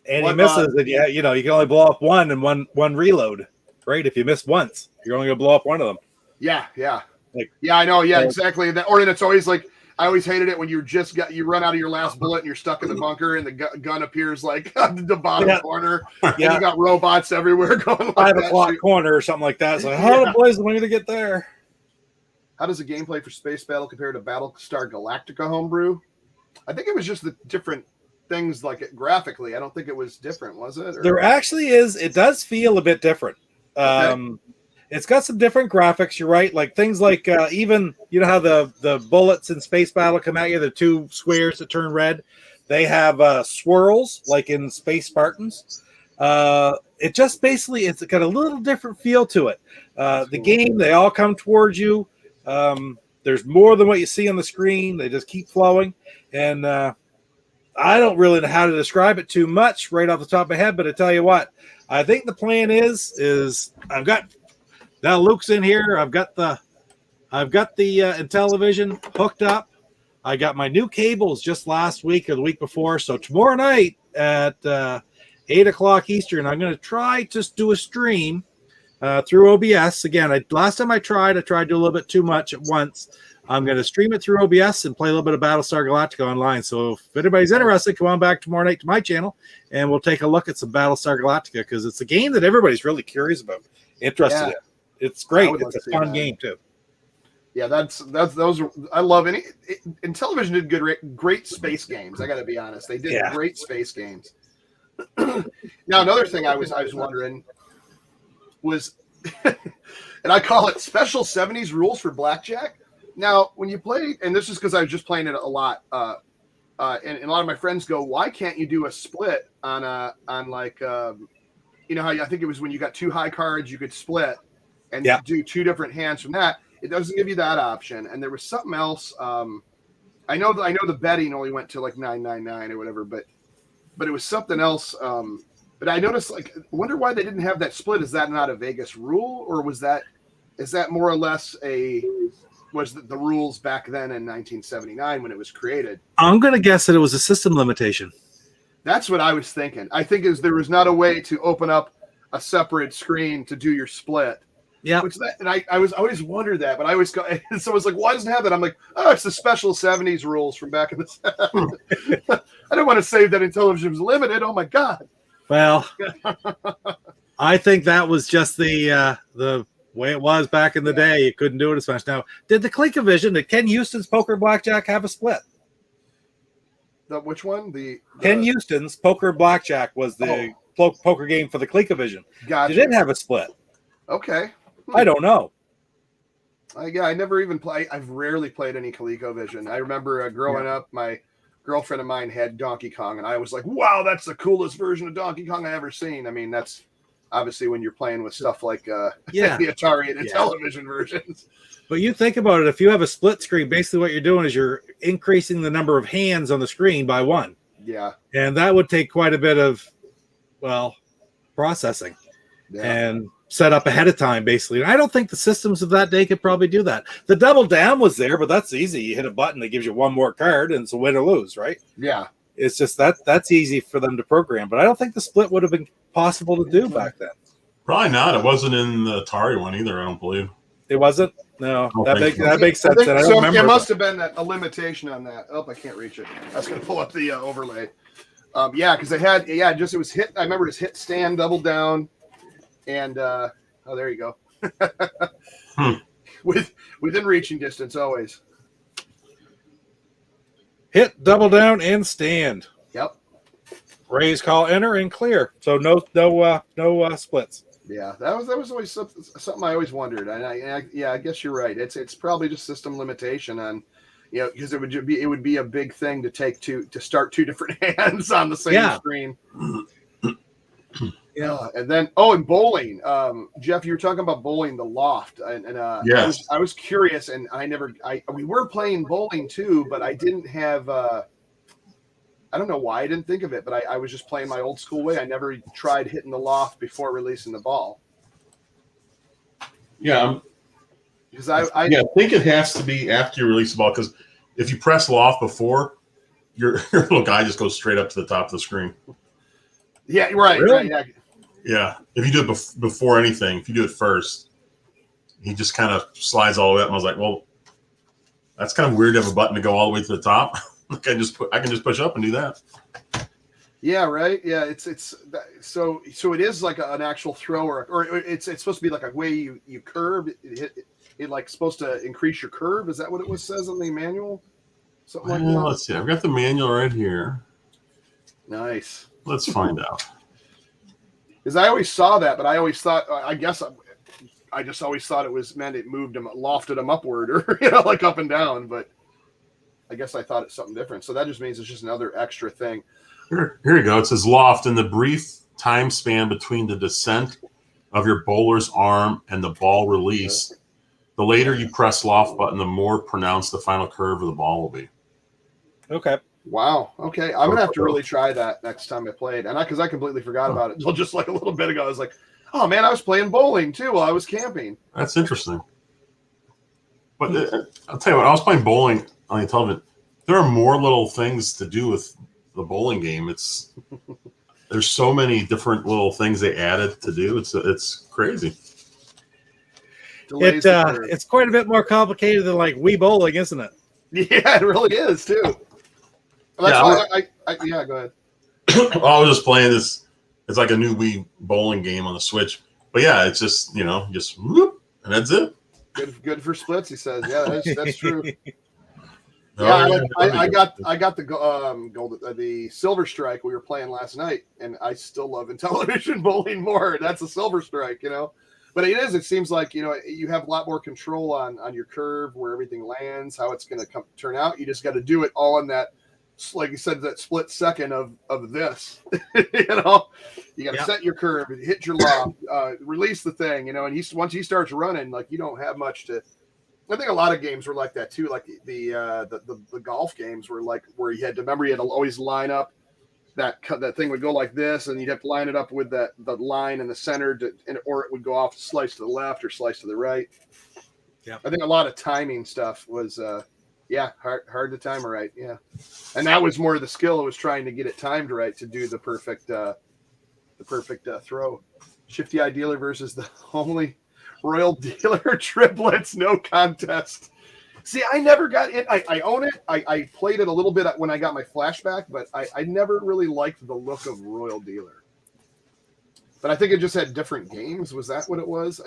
[SPEAKER 3] And he misses, and you can only blow up one and one reload. Right, if you miss once, you're only gonna blow up one of them.
[SPEAKER 2] Yeah.
[SPEAKER 3] Like,
[SPEAKER 2] I know. Yeah, exactly. Or then it's always like I always hated it when you run out of your last bullet and you're stuck in the bunker and the gun appears like on the bottom corner. And you got robots everywhere going. Like
[SPEAKER 3] 5 o'clock corner or something like that. So how the boys am I gonna get there?
[SPEAKER 2] How does the gameplay for Space Battle compare to Battlestar Galactica homebrew? I think it was just the different things like graphically. I don't think it was different, was it? Or?
[SPEAKER 3] There actually is. It does feel a bit different. Okay. It's got some different graphics. You're right. Like things like even how the bullets in Space Battle come at you, the 2 squares that turn red. They have swirls like in Space Spartans. It just basically it's got a little different feel to it. The game, they all come towards you. There's more than what you see on the screen. They just keep flowing, and I don't really know how to describe it too much right off the top of my head. But I tell you what. I think the plan is I've got now Luke's in here. I've got the Intellivision hooked up. I got my new cables just last week or the week before. So tomorrow night at 8 o'clock Eastern, I'm going to try to do a stream through OBS. Again, last time I tried to do a little bit too much at once. I'm going to stream it through OBS and play a little bit of Battlestar Galactica online. So if anybody's interested, come on back tomorrow night to my channel, and we'll take a look at some Battlestar Galactica because it's a game that everybody's really curious about, interested in. It's great. It's a fun game too.
[SPEAKER 2] Yeah, those. I love any. Intellivision did great space games. I got to be honest, they did great space games. Now another thing I was wondering was, and I call it special 70s rules for blackjack. Now, when you play, and this is because I was just playing it a lot, and a lot of my friends go, "Why can't you do a split on like, how I think it was when you got 2 high cards, you could split and do 2 different hands from that. It doesn't give you that option." And there was something else. I know the betting only went to like 999 or whatever, but it was something else. But I noticed, like, I wonder why they didn't have that split. Is that not a Vegas rule, or is that more or less was the rules back then in 1979 when it was created?
[SPEAKER 3] I'm going to guess that it was a system limitation.
[SPEAKER 2] That's what I was thinking. I think there was not a way to open up a separate screen to do your split.
[SPEAKER 3] Yeah.
[SPEAKER 2] And I always wondered that, but I always go, and so it's like, why doesn't it have that? I'm like, oh, it's the special 70s rules from back in the 70s. I don't want to say that Intellivision was limited. Oh my God.
[SPEAKER 3] Well, I think that was just the way it was back in the day. You couldn't do it as much. Now, did the ColecoVision, did Ken Houston's Poker and Blackjack have a split?
[SPEAKER 2] Which one?
[SPEAKER 3] Ken Houston's Poker and Blackjack was the poker game for the ColecoVision.
[SPEAKER 2] Gotcha.
[SPEAKER 3] Did it have a split?
[SPEAKER 2] Okay.
[SPEAKER 3] I don't know.
[SPEAKER 2] I never even play. I've rarely played any ColecoVision. I remember growing up, my girlfriend of mine had Donkey Kong, and I was like, "Wow, that's the coolest version of Donkey Kong I ever seen." I mean, that's obviously when you're playing with stuff like the Atari and Intellivision versions.
[SPEAKER 3] But you think about it, if you have a split screen, basically what you're doing is you're increasing the number of hands on the screen by 1.
[SPEAKER 2] Yeah,
[SPEAKER 3] and that would take quite a bit of processing and set up ahead of time, basically. And I don't think the systems of that day could probably do that. The double down was there, but that's easy. You hit a button that gives you one more card, and it's a win or lose, right?
[SPEAKER 2] Yeah.
[SPEAKER 3] It's just that's easy for them to program. But I don't think the split would have been possible to do back then.
[SPEAKER 4] Probably not. It wasn't in the Atari one either, I don't believe.
[SPEAKER 3] It wasn't? No. That makes sense.
[SPEAKER 2] I don't remember. It must have been a limitation on that. Oh, I can't reach it. I was going to pull up the overlay. Because they had, it was hit. I remember it was hit, stand, double down. And there you go. Within reaching distance, always.
[SPEAKER 3] Hit, double down, and stand.
[SPEAKER 2] Yep.
[SPEAKER 3] Raise, call, enter, and clear. So no splits.
[SPEAKER 2] Yeah, that was always something I always wondered. And I guess you're right. It's probably just system limitation on, because it would be a big thing to start two different hands on the same screen. Yeah, and then and bowling. Jeff, you were talking about bowling, the loft, and
[SPEAKER 4] yes.
[SPEAKER 2] I was curious, and we were playing bowling too, but I didn't have. I don't know why I didn't think of it, but I was just playing my old school way. I never tried hitting the loft before releasing the ball.
[SPEAKER 4] Yeah,
[SPEAKER 2] because I
[SPEAKER 4] think it has to be after you release the ball, because if you press loft before, your little guy just goes straight up to the top of the screen.
[SPEAKER 2] Yeah, right.
[SPEAKER 3] Really?
[SPEAKER 2] Right,
[SPEAKER 4] yeah. If you do it before anything, if you do it first, he just kind of slides all the way up. And I was like, well, that's kind of weird to have a button to go all the way to the top. I can just push up and do that. Yeah,
[SPEAKER 2] right. Yeah, it's so it is like an actual throw, or it's supposed to be like a way you curve it like supposed to increase your curve. Is that what it says on the manual? Something like that.
[SPEAKER 4] Let's see. I've got the manual right here.
[SPEAKER 2] Nice.
[SPEAKER 4] Let's find out.
[SPEAKER 2] Because I always saw that, but I always thought, I guess I just always thought it was meant it moved them, lofted them upward, or like up and down. But I guess I thought it's something different. So that just means it's just another extra thing.
[SPEAKER 4] Here you go. It says loft in the brief time span between the descent of your bowler's arm and the ball release. The later you press loft button, the more pronounced the final curve of the ball will be.
[SPEAKER 3] Okay.
[SPEAKER 2] Wow. Okay. I'm gonna have to really try that next time I played, and because I completely forgot about it. Well, just like a little bit ago, I was like, "Oh man, I was playing bowling too while I was camping." That's
[SPEAKER 4] interesting. But I'll tell you what, I was playing bowling on the Intellivision. There are more little things to do with the bowling game. There's so many different little things they added to do. It's crazy.
[SPEAKER 3] It's quite a bit more complicated than like Wii bowling, isn't it?
[SPEAKER 2] Yeah, it really is too. That's why go ahead.
[SPEAKER 4] I was just playing this. It's like a new Wii bowling game on the Switch. But yeah, it's just just whoop, and that's it.
[SPEAKER 2] Good for splits, he says. Yeah, that's true. I got the Silver Strike we were playing last night, and I still love Intellivision bowling more. That's a Silver Strike, But it seems like you have a lot more control on your curve, where everything lands, how it's going to turn out. You just got to do it all in that, like you said, that split second of this. You got to set your curve, hit your loft, release the thing, and once he starts running, like you don't have much to. I think a lot of games were like that too, like the golf games were like where you had to always line up that thing would go like this, and you'd have to line it up with the line in the center, or it would go off slice to the left or slice to the right. Yeah, I think a lot of timing stuff was hard to time it right. Yeah, and that was more of the skill. It was trying to get it timed right to do the perfect throw. Shifty Eye Dealer versus the only Royal Dealer triplets, no contest. See, I never got it. I own it. I played it a little bit when I got my flashback, but I never really liked the look of Royal Dealer. But I think it just had different games. Was that what it was?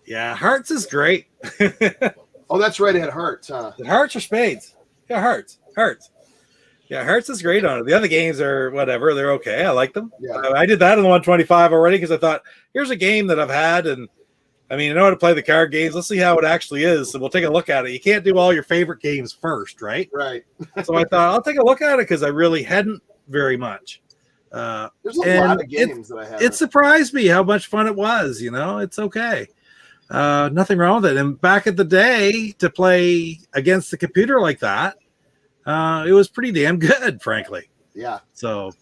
[SPEAKER 3] Yeah, Hearts is great.
[SPEAKER 2] Oh, that's right. It had Hearts, huh?
[SPEAKER 3] Hearts or Spades? Yeah, Hearts. Yeah, Hearts is great on it. The other games are whatever. They're okay. I like them. Yeah. I did that on the 125 already because I thought, here's a game that I've had, and I mean, I know how to play the card games. Let's see how it actually is. So we'll take a look at it. You can't do all your favorite games first, right?
[SPEAKER 2] Right.
[SPEAKER 3] So I thought I'll take a look at it because I really hadn't very much.
[SPEAKER 2] There's a lot of games that I have.
[SPEAKER 3] It surprised me how much fun it was. It's okay. Nothing wrong with it. And back in the day, to play against the computer like that, it was pretty damn good, frankly.
[SPEAKER 2] Yeah.
[SPEAKER 3] So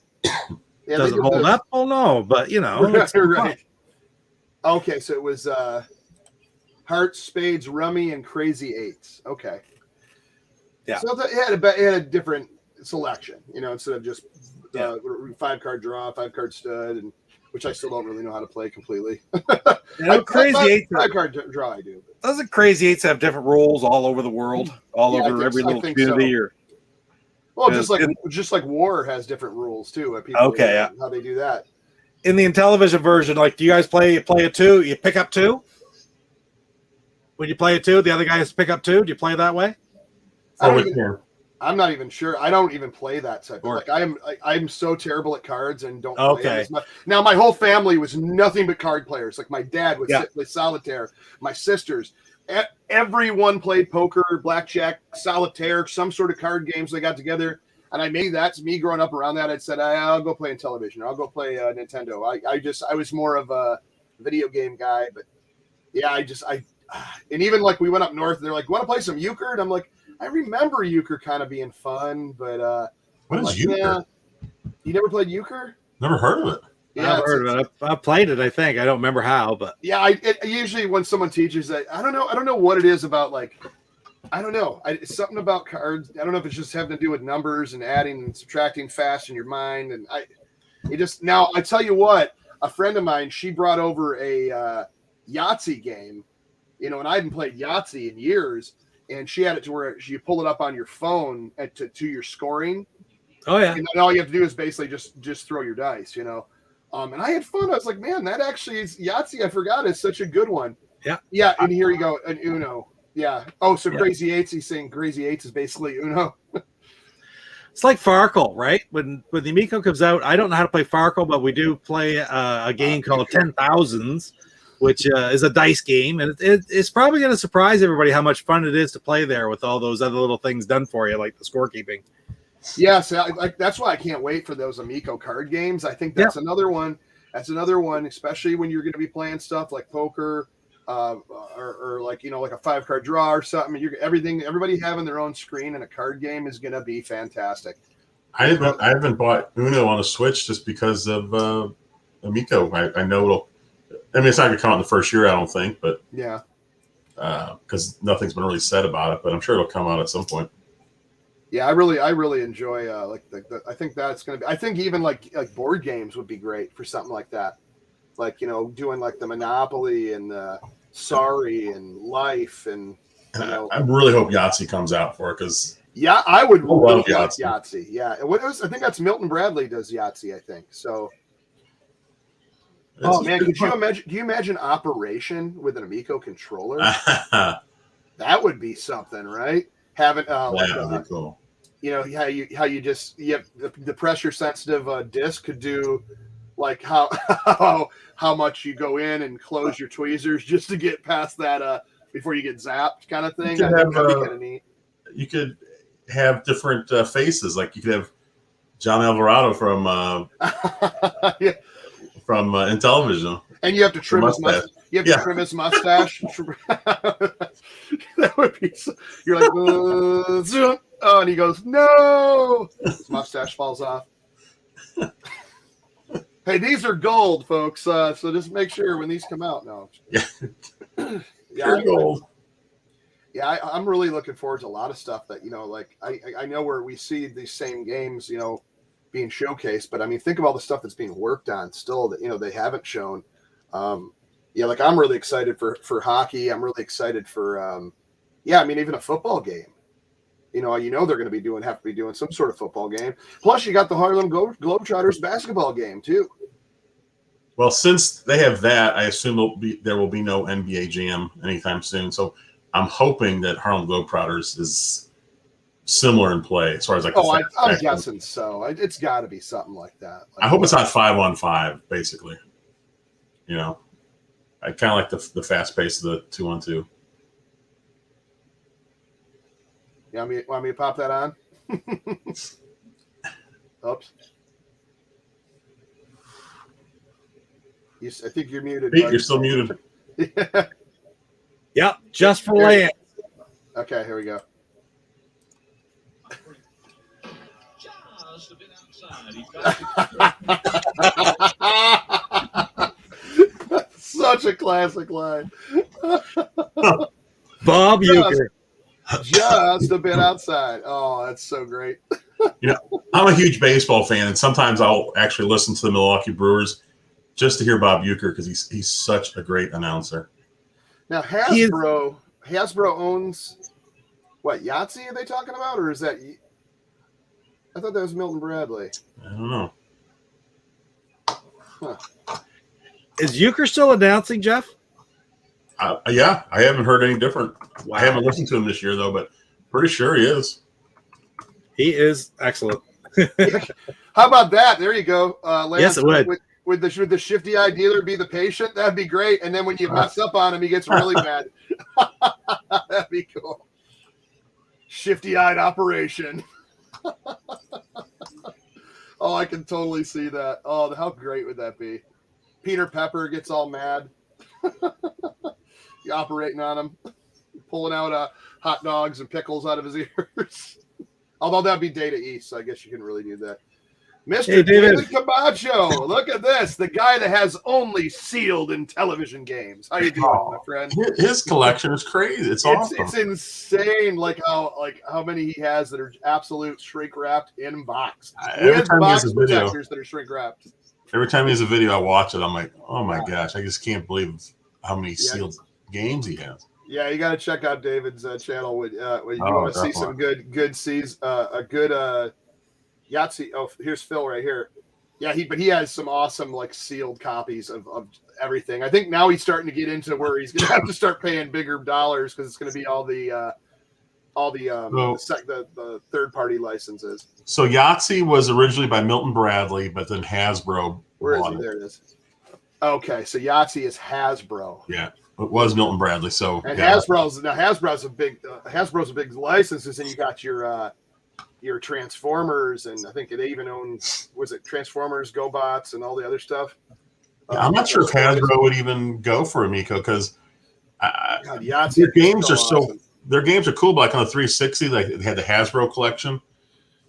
[SPEAKER 2] Yeah,
[SPEAKER 3] does it hold up? Oh no, but it's
[SPEAKER 2] right. Okay, so it was hearts, spades, rummy, and crazy eights. Okay.
[SPEAKER 3] Yeah.
[SPEAKER 2] So it had a different selection, instead of just 5-card draw, 5-card stud, and which I still don't really know how to play completely.
[SPEAKER 3] Crazy eights.
[SPEAKER 2] 5-card draw, I do.
[SPEAKER 3] Doesn't crazy eights have different rules all over the world, over every little community?
[SPEAKER 2] So. Well, just like war has different rules too. How they do that.
[SPEAKER 3] In the Intellivision version, like, do you guys play a 2? You pick up 2? When you play a 2, the other guy has to pick up 2. Do you play that way?
[SPEAKER 2] I'm not even sure. I don't even play that type. Like I'm so terrible at cards and don't play them as much. Now my whole family was nothing but card players. Like my dad would sit play solitaire. My sisters, everyone played poker, blackjack, solitaire, some sort of card games. They got together. And that's me growing up around that. I said, I'll go play Intellivision. I'll go play Nintendo. I was more of a video game guy, but yeah, and even like we went up north and they're like, want to play some euchre? And I'm like, I remember euchre kind of being fun, but
[SPEAKER 4] what is euchre?
[SPEAKER 2] Yeah. You never played euchre?
[SPEAKER 4] Never heard of it.
[SPEAKER 3] Yeah, I've heard of it. I played it. I think I don't remember how, but
[SPEAKER 2] yeah, usually when someone teaches that, I don't know what it is about, like, I don't know. It's something about cards. I don't know if it's just having to do with numbers and adding and subtracting fast in your mind. And now I tell you what, a friend of mine, she brought over a Yahtzee game, and I hadn't played Yahtzee in years. And she had it to where you pull it up on your phone to your scoring.
[SPEAKER 3] Oh yeah.
[SPEAKER 2] And then all you have to do is basically just throw your dice, And I had fun. I was like, man, that actually is Yahtzee. I forgot is such a good one.
[SPEAKER 3] Yeah.
[SPEAKER 2] Yeah. And here you go. An Uno. Yeah. Oh, so Crazy Eights. He's saying Crazy Eights is basically Uno.
[SPEAKER 3] It's like Farkle, right? When the Amico comes out, I don't know how to play Farkle, but we do play a game called 10,000s, which is a dice game, and it's probably going to surprise everybody how much fun it is to play there with all those other little things done for you, like the scorekeeping.
[SPEAKER 2] Yeah, so that's why I can't wait for those Amico card games. I think that's another one. That's another one, especially when you're going to be playing stuff like poker. Or like like a 5-card draw or something. Everybody having their own screen in a card game is gonna be fantastic.
[SPEAKER 4] I haven't bought Uno on a Switch just because of Amico. I know it'll. I mean, it's not gonna come out in the first year, I don't think, but
[SPEAKER 2] yeah,
[SPEAKER 4] because nothing's been really said about it. But I'm sure it'll come out at some point.
[SPEAKER 2] Yeah, I really enjoy I think that's gonna be. I think even like board games would be great for something like that. Like doing like the Monopoly and Sorry and Life and
[SPEAKER 4] I really hope Yahtzee comes out for it because
[SPEAKER 2] I would love
[SPEAKER 4] Yahtzee.
[SPEAKER 2] Yeah, I think that's Milton Bradley does Yahtzee. I think so. Man, could you imagine? Do you imagine Operation with an Amico controller? That would be something, right? Having
[SPEAKER 4] that'd be cool.
[SPEAKER 2] How you just the pressure sensitive disc could do. Like how much you go in and close your tweezers just to get past that before you get zapped kind of thing. That'd be kind of neat.
[SPEAKER 4] You could have different faces. Like you could have John Alvarado from from Intellivision.
[SPEAKER 2] And you have to trim his mustache. You have to trim his mustache. That would be. You're like, oh, and he goes, no. His mustache falls off. Hey, these are gold, folks. So just make sure when these come out. No.
[SPEAKER 4] They're gold.
[SPEAKER 2] Yeah, I'm really looking forward to a lot of stuff that like I know where we see these same games, being showcased. But I mean, think of all the stuff that's being worked on still that they haven't shown. Like I'm really excited for hockey. I'm really excited for I mean even a football game. They're going to have to be doing some sort of football game. Plus, you got the Harlem Globetrotters basketball game too.
[SPEAKER 4] Well, since they have that, I assume there will be no NBA Jam anytime soon. So I'm hoping that Harlem Globetrotters is similar in play as far as like.
[SPEAKER 2] Oh, I'm guessing so. It's got to be something like that.
[SPEAKER 4] I hope it's not 5-on-5, basically. I I kind of like the fast pace of the 2-on-2.
[SPEAKER 2] You want me to pop that on? Oops. I think you're muted.
[SPEAKER 4] Pete,
[SPEAKER 2] buddy.
[SPEAKER 4] you're still muted.
[SPEAKER 3] Yep, just for land.
[SPEAKER 2] Okay, here we go. Such a classic line.
[SPEAKER 3] Bob Euchre.
[SPEAKER 2] Just a bit outside. Oh, that's so great.
[SPEAKER 4] I'm a huge baseball fan, and sometimes I'll actually listen to the Milwaukee Brewers just to hear Bob Euchre because he's such a great announcer.
[SPEAKER 2] Now Hasbro owns what? Yahtzee? Are they talking about, or is that? I thought that was Milton Bradley.
[SPEAKER 4] I don't know.
[SPEAKER 2] Huh.
[SPEAKER 3] Is Euchre still announcing, Jeff?
[SPEAKER 4] Yeah, I haven't heard any different.
[SPEAKER 3] Wow.
[SPEAKER 4] I haven't listened to him this year though, but pretty sure he is.
[SPEAKER 3] He is excellent.
[SPEAKER 2] How about that? There you go. Lance,
[SPEAKER 3] Yes, it would.
[SPEAKER 2] Would the shifty-eyed dealer be the patient? That'd be great. And then when you mess up on him, he gets really mad. That'd be cool. Shifty-eyed operation. Oh, I can totally see that. Oh, how great would that be? Peter Pepper gets all mad. You operating on him, pulling out hot dogs and pickles out of his ears. Although that'd be Data East, so I guess you can really do that. Mr.
[SPEAKER 3] Hey, David.
[SPEAKER 2] David Camacho, look at this. The guy that has only sealed Intellivision games. How you doing, my friend?
[SPEAKER 4] His collection is crazy. It's awesome.
[SPEAKER 2] It's insane, like how many he has that are absolute shrink wrapped in box.
[SPEAKER 4] Every time he has
[SPEAKER 2] box
[SPEAKER 4] a video,
[SPEAKER 2] protectors that are shrink wrapped.
[SPEAKER 4] every time he has a video, I watch it. I'm like, oh my gosh, I just can't believe how many sealed games he has.
[SPEAKER 2] Yeah, you got to check out David's channel when you
[SPEAKER 4] Oh,
[SPEAKER 2] want to see
[SPEAKER 4] definitely.
[SPEAKER 2] some good sees, a good Yahtzee. Oh, here's Phil right here. Yeah, he has some awesome like sealed copies of everything. I think now he's starting to get into where he's going to have to start paying bigger dollars because it's going to be all the third party licenses.
[SPEAKER 4] So Yahtzee was originally by Milton Bradley, but then Hasbro
[SPEAKER 2] Where is
[SPEAKER 4] bought
[SPEAKER 2] he?
[SPEAKER 4] it.
[SPEAKER 2] There it is. Okay, so Yahtzee is Hasbro.
[SPEAKER 4] Yeah, it was Milton Bradley. So
[SPEAKER 2] And
[SPEAKER 4] yeah.
[SPEAKER 2] Hasbro's a big licenses, and you got your Transformers, and I think they even own, was it Transformers, GoBots, and all the other stuff.
[SPEAKER 4] I'm not sure if Hasbro would even go for Amico because
[SPEAKER 2] Yahtzee
[SPEAKER 4] their games
[SPEAKER 2] is
[SPEAKER 4] are so
[SPEAKER 2] awesome.
[SPEAKER 4] their games are cool. But like on the 360, like they had the Hasbro collection.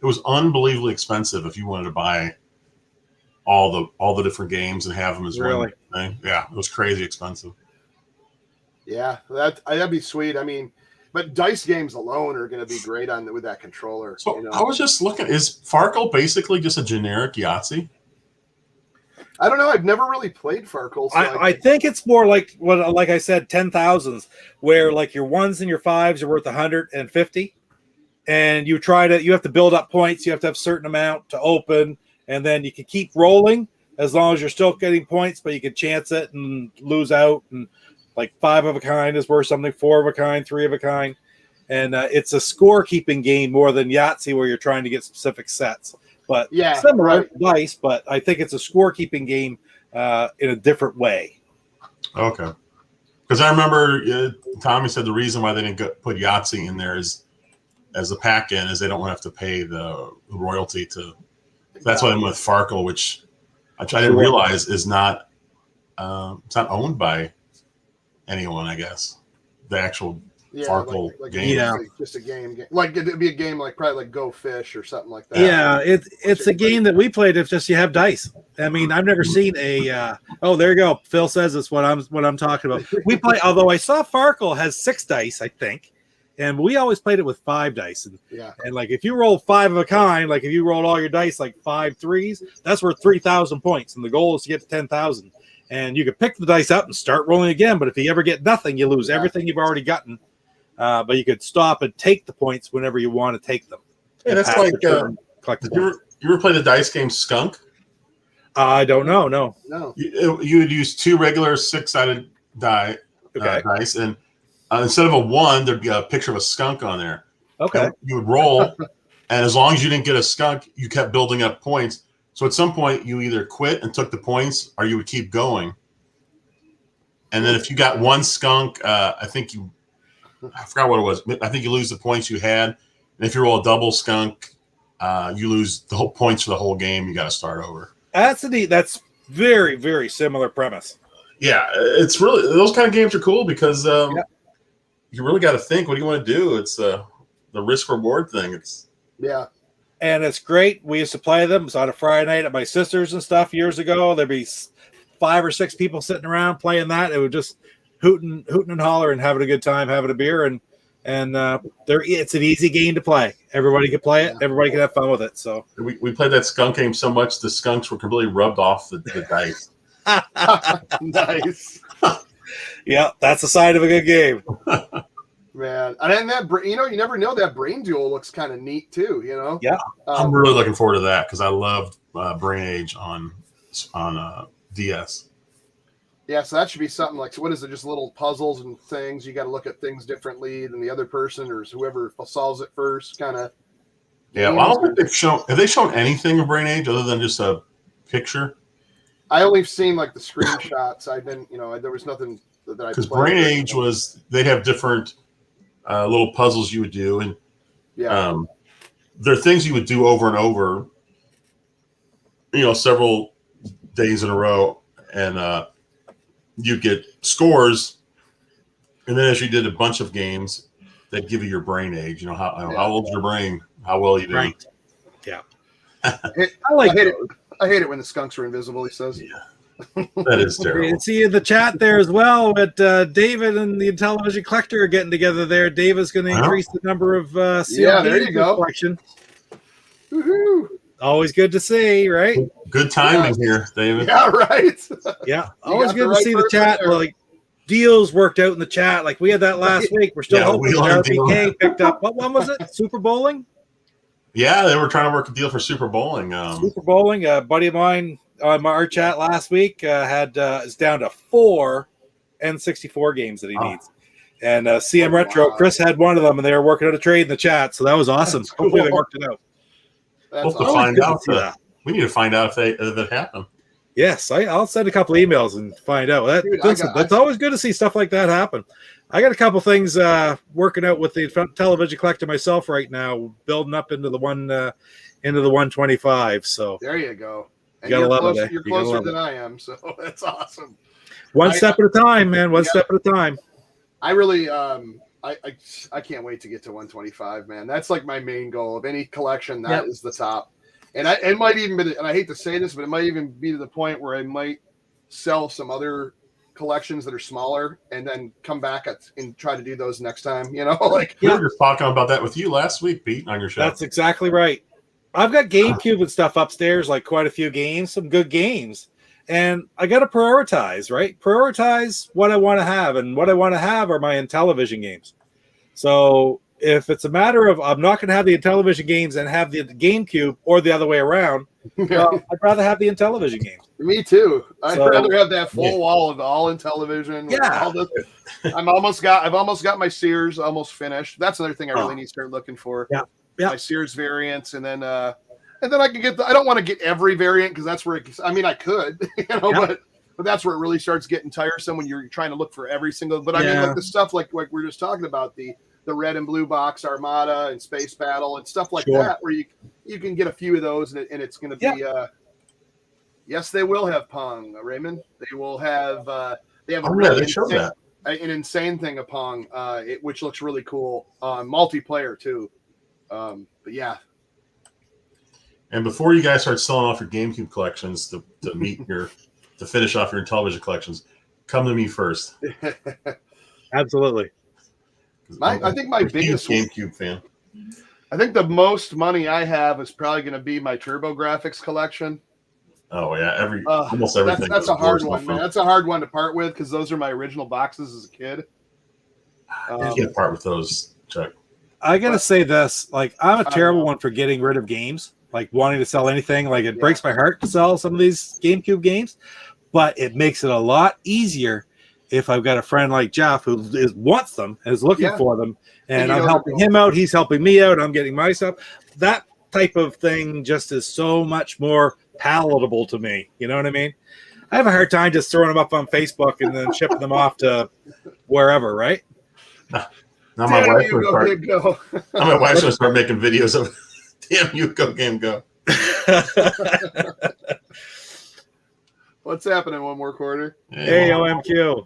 [SPEAKER 4] It was unbelievably expensive if you wanted to buy all the different games and have them as
[SPEAKER 3] Really?
[SPEAKER 4] one thing. Yeah, it was crazy expensive.
[SPEAKER 2] Yeah, that'd be sweet. I mean, but dice games alone are going to be great with that controller.
[SPEAKER 4] So I was just looking. Is Farkle basically just a generic Yahtzee?
[SPEAKER 2] I don't know. I've never really played Farkle. So
[SPEAKER 3] I think it's more like like I said, 10,000s, where like your ones and your fives are worth 150, and you have to build up points. You have to have a certain amount to open, and then you can keep rolling as long as you're still getting points, but you can chance it and lose out. And like 5 of a kind is worth something, 4 of a kind, 3 of a kind, and it's a scorekeeping game more than Yahtzee, where you're trying to get specific sets. But
[SPEAKER 2] Yeah,
[SPEAKER 3] similar
[SPEAKER 2] right.
[SPEAKER 3] dice, but I think it's a scorekeeping game in a different way.
[SPEAKER 4] Okay. Because I remember Tommy said the reason why they didn't put Yahtzee in there is as the pack-in is they don't have to pay the royalty to. That's why they went with Farkle, which I didn't realize is not it's not owned by anyone. I guess the actual Farkle game.
[SPEAKER 3] Yeah.
[SPEAKER 2] just a game. Like it'd be a game like probably like Go Fish or something like that.
[SPEAKER 3] Yeah, it's a game that we played. It's just you have dice. I mean, I've never seen a. Oh, there you go. Phil says it's what I'm talking about. We play. Although I saw Farkle has 6 dice, I think, and we always played it with 5 dice. And like if you roll 5 of a kind, like if you rolled all your dice like 5 threes, that's worth 3,000 points, and the goal is to get to 10,000. And you could pick the dice up and start rolling again. But if you ever get nothing, you lose everything you've already gotten. But you could stop and take the points whenever you want to take them.
[SPEAKER 4] Yeah, that's like
[SPEAKER 3] collect the
[SPEAKER 4] you ever play the dice game Skunk?
[SPEAKER 3] I don't know. No.
[SPEAKER 4] You would use 2 regular 6-sided dice, and instead of a 1, there'd be a picture of a skunk on there.
[SPEAKER 3] Okay.
[SPEAKER 4] And you would roll, and as long as you didn't get a skunk, you kept building up points. So at some point, you either quit and took the points, or you would keep going. And then if you got one skunk, I forgot what it was. I think you lose the points you had. And if you roll a double skunk, you lose the whole points for the whole game. You got to start over.
[SPEAKER 3] That's very, very similar premise.
[SPEAKER 4] Yeah, it's really, those kind of games are cool because you really got to think, what do you want to do? It's the risk reward thing.
[SPEAKER 3] And it's great. We used to play them. It was on a Friday night at my sister's and stuff years ago. There'd be 5 or 6 people sitting around playing that. It would just hooting and hollering, having a good time, having a beer, and it's an easy game to play. Everybody can play it. Everybody can have fun with it. So
[SPEAKER 4] we played that skunk game so much the skunks were completely rubbed off the dice.
[SPEAKER 2] Nice.
[SPEAKER 3] Yeah, that's the sign of a good game.
[SPEAKER 2] Man, and then that you never know, that brain duel looks kind of neat too.
[SPEAKER 3] Yeah,
[SPEAKER 4] I'm really looking forward to that because I loved Brain Age on DS.
[SPEAKER 2] Yeah, so that should be something like, so what is it? Just little puzzles and things. You got to look at things differently than the other person or whoever solves it first, kind of.
[SPEAKER 4] Yeah, well, I don't think have they shown anything of Brain Age other than just a picture?
[SPEAKER 2] I only seen like the screenshots. There was nothing that I.
[SPEAKER 4] Because Brain Age they'd have different little puzzles you would do, and there are things you would do over and over, several days in a row, and you get scores, and then as you did a bunch of games, they'd give you your brain age. How old's your brain? How well you do?
[SPEAKER 3] Right. Yeah.
[SPEAKER 2] I hate it when the skunks are invisible. He says.
[SPEAKER 4] Yeah. That is terrible.
[SPEAKER 3] You can see in the chat there as well that David and the Intellivision Collector are getting together there. David's going to increase the number of sealed
[SPEAKER 2] there you go.
[SPEAKER 3] collection.
[SPEAKER 2] Woohoo!
[SPEAKER 3] Always good to see, right?
[SPEAKER 4] Good timing here, David.
[SPEAKER 2] Yeah, right.
[SPEAKER 3] Yeah, always good to see the chat. Like deals worked out in the chat. Like we had that last week. We're still hoping RPK picked up. What one was it? Super Bowling?
[SPEAKER 4] Yeah, they were trying to work a deal for Super Bowling.
[SPEAKER 3] Super Bowling. A buddy of mine on our chat last week is down to 4 N64 games that he needs. And CM Retro, Chris had one of them, and they were working on a trade in the chat. So that was awesome. Hopefully they worked it out.
[SPEAKER 4] We'll have to find out. We need to find out if it happened.
[SPEAKER 3] Yes, I'll send a couple emails and find out. That's always good to see stuff like that happen. I got a couple things working out with the Television Collector myself right now, building up into the 125. So
[SPEAKER 2] there you go. And you're closer than I am, so that's awesome.
[SPEAKER 3] One step at a time, man. One step at a time.
[SPEAKER 2] I really I can't wait to get to 125, man. That's like my main goal of any collection. That is the top. And it might even be, and I hate to say this, but it might even be to the point where I might sell some other collections that are smaller and then come back and try to do those next time. We were
[SPEAKER 4] just talking about that with you last week, Pete, on your show.
[SPEAKER 3] That's exactly right. I've got GameCube and stuff upstairs, like quite a few games, some good games. And I got to prioritize, right? Prioritize what I want to have. And what I want to have are my Intellivision games. So if it's a matter of I'm not going to have the Intellivision games and have the GameCube or the other way around, well, I'd rather have the Intellivision games.
[SPEAKER 2] Me too. I'd rather have that full wall of all Intellivision.
[SPEAKER 3] Yeah.
[SPEAKER 2] I've almost got my Sears almost finished. That's another thing I really need to start looking for.
[SPEAKER 3] Yeah.
[SPEAKER 2] My Sears variants, and then I can get I don't want to get every variant because that's where I could, but that's where it really starts getting tiresome when you're trying to look for every single. But I mean, like the stuff like we're just talking about the red and blue box Armada and Space Battle and stuff like that, where you can get a few of those and it's going to be. Yes, they will have Pong, Raymond. They will have. They have an insane thing of Pong, which looks really cool. Multiplayer too. But yeah.
[SPEAKER 4] And before you guys start selling off your GameCube collections to finish off your Intellivision collections, come to me first.
[SPEAKER 3] Absolutely.
[SPEAKER 2] I think my biggest
[SPEAKER 4] GameCube fan.
[SPEAKER 2] I think the most money I have is probably going to be my TurboGrafx collection.
[SPEAKER 4] Oh yeah, almost everything.
[SPEAKER 2] That's a hard one, man. That's a hard one to part with because those are my original boxes as a kid.
[SPEAKER 4] You can't part with those, Chuck.
[SPEAKER 3] I gotta say this: like, I'm a terrible one for getting rid of games, like wanting to sell anything. Like, it breaks my heart to sell some of these GameCube games, but it makes it a lot easier if I've got a friend like Jeff who wants them and is looking for them, and I'm helping him out. He's helping me out. I'm getting my stuff. That type of thing just is so much more palatable to me. You know what I mean? I have a hard time just throwing them up on Facebook and then shipping them off to wherever, right?
[SPEAKER 4] Now my wife's gonna start.
[SPEAKER 2] Go.
[SPEAKER 4] Now my wife's gonna start making videos of damn you go game go.
[SPEAKER 2] What's happening? One more quarter.
[SPEAKER 3] Hey, OMQ.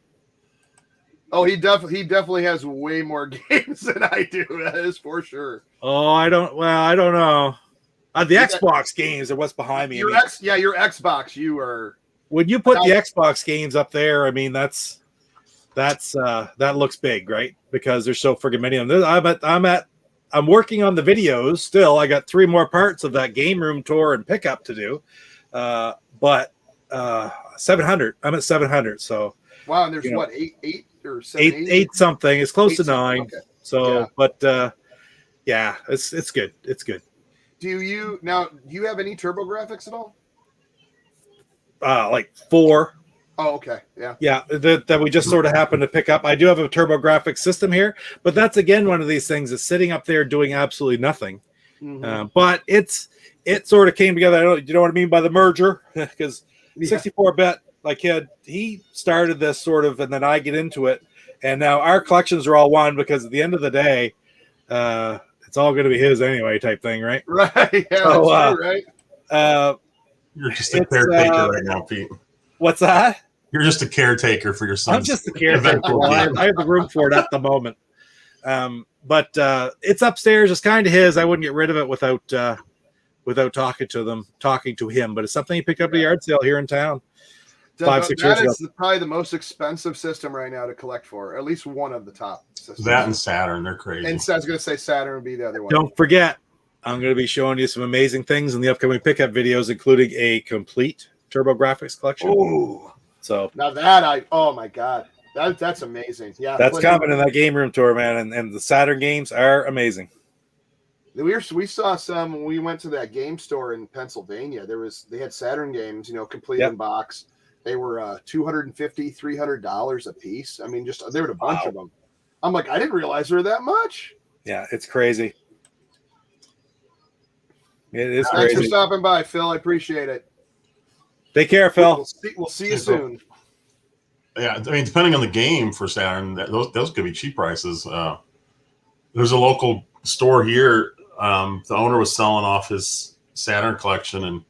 [SPEAKER 2] Oh, he definitely has way more games than I do. That is for sure.
[SPEAKER 3] Oh, I don't know. The Xbox games are what's behind me.
[SPEAKER 2] Your Xbox. You are. When
[SPEAKER 3] you put the Xbox games up there, I mean that looks big, right? Because there's so friggin' many of them. I'm working on the videos still. I got 3 more parts of that game room tour and pickup to do. But 700. I'm at 700. So
[SPEAKER 2] wow, and there's what, eight or 7?
[SPEAKER 3] Eight something. It's close to 9.
[SPEAKER 2] Okay.
[SPEAKER 3] So,
[SPEAKER 2] yeah.
[SPEAKER 3] But yeah, it's good. It's good.
[SPEAKER 2] Do you have any TurboGrafx at all?
[SPEAKER 3] Like 4.
[SPEAKER 2] Oh, okay. Yeah.
[SPEAKER 3] Yeah, that we just sort of happened to pick up. I do have a TurboGrafx system here, but that's again one of these things that's sitting up there doing absolutely nothing. Mm-hmm. But it sort of came together. You know what I mean by the merger? Because 64-bit, my kid, he started this sort of, and then I get into it, and now our collections are all one because at the end of the day, it's all going to be his anyway, type thing, right?
[SPEAKER 2] Right. Yeah. So, that's true, right.
[SPEAKER 4] You're just a caretaker right now, Pete.
[SPEAKER 3] What's that?
[SPEAKER 4] You're just a caretaker for your son.
[SPEAKER 3] I'm just a caretaker. I have the room for it at the moment. But it's upstairs. It's kind of his. I wouldn't get rid of it without talking to him. But it's something he picked up at a yard sale here in town. 5-6 years ago.
[SPEAKER 2] That is probably the most expensive system right now to collect for. At least one of the top systems.
[SPEAKER 4] That and Saturn, they're crazy.
[SPEAKER 2] And so I was going to say Saturn would be the other one.
[SPEAKER 3] Don't forget, I'm going to be showing you some amazing things in the upcoming pickup videos, including a complete TurboGrafx collection.
[SPEAKER 2] Ooh.
[SPEAKER 3] So
[SPEAKER 2] now that oh my God, that's amazing. Yeah,
[SPEAKER 3] that's coming in that game room tour, man. And the Saturn games are amazing.
[SPEAKER 2] We saw some when we went to that game store in Pennsylvania. They had Saturn games, complete in box. They were $250, $300 a piece. I mean, there were a bunch of them. I'm like, I didn't realize there were that much.
[SPEAKER 3] Yeah, it's crazy. It is
[SPEAKER 2] Thanks
[SPEAKER 3] crazy.
[SPEAKER 2] for stopping by, Phil. I appreciate it.
[SPEAKER 3] Take care, Phil.
[SPEAKER 2] We'll see you soon.
[SPEAKER 4] Yeah, I mean, depending on the game for Saturn, those could be cheap prices. There's a local store here. The owner was selling off his Saturn collection, and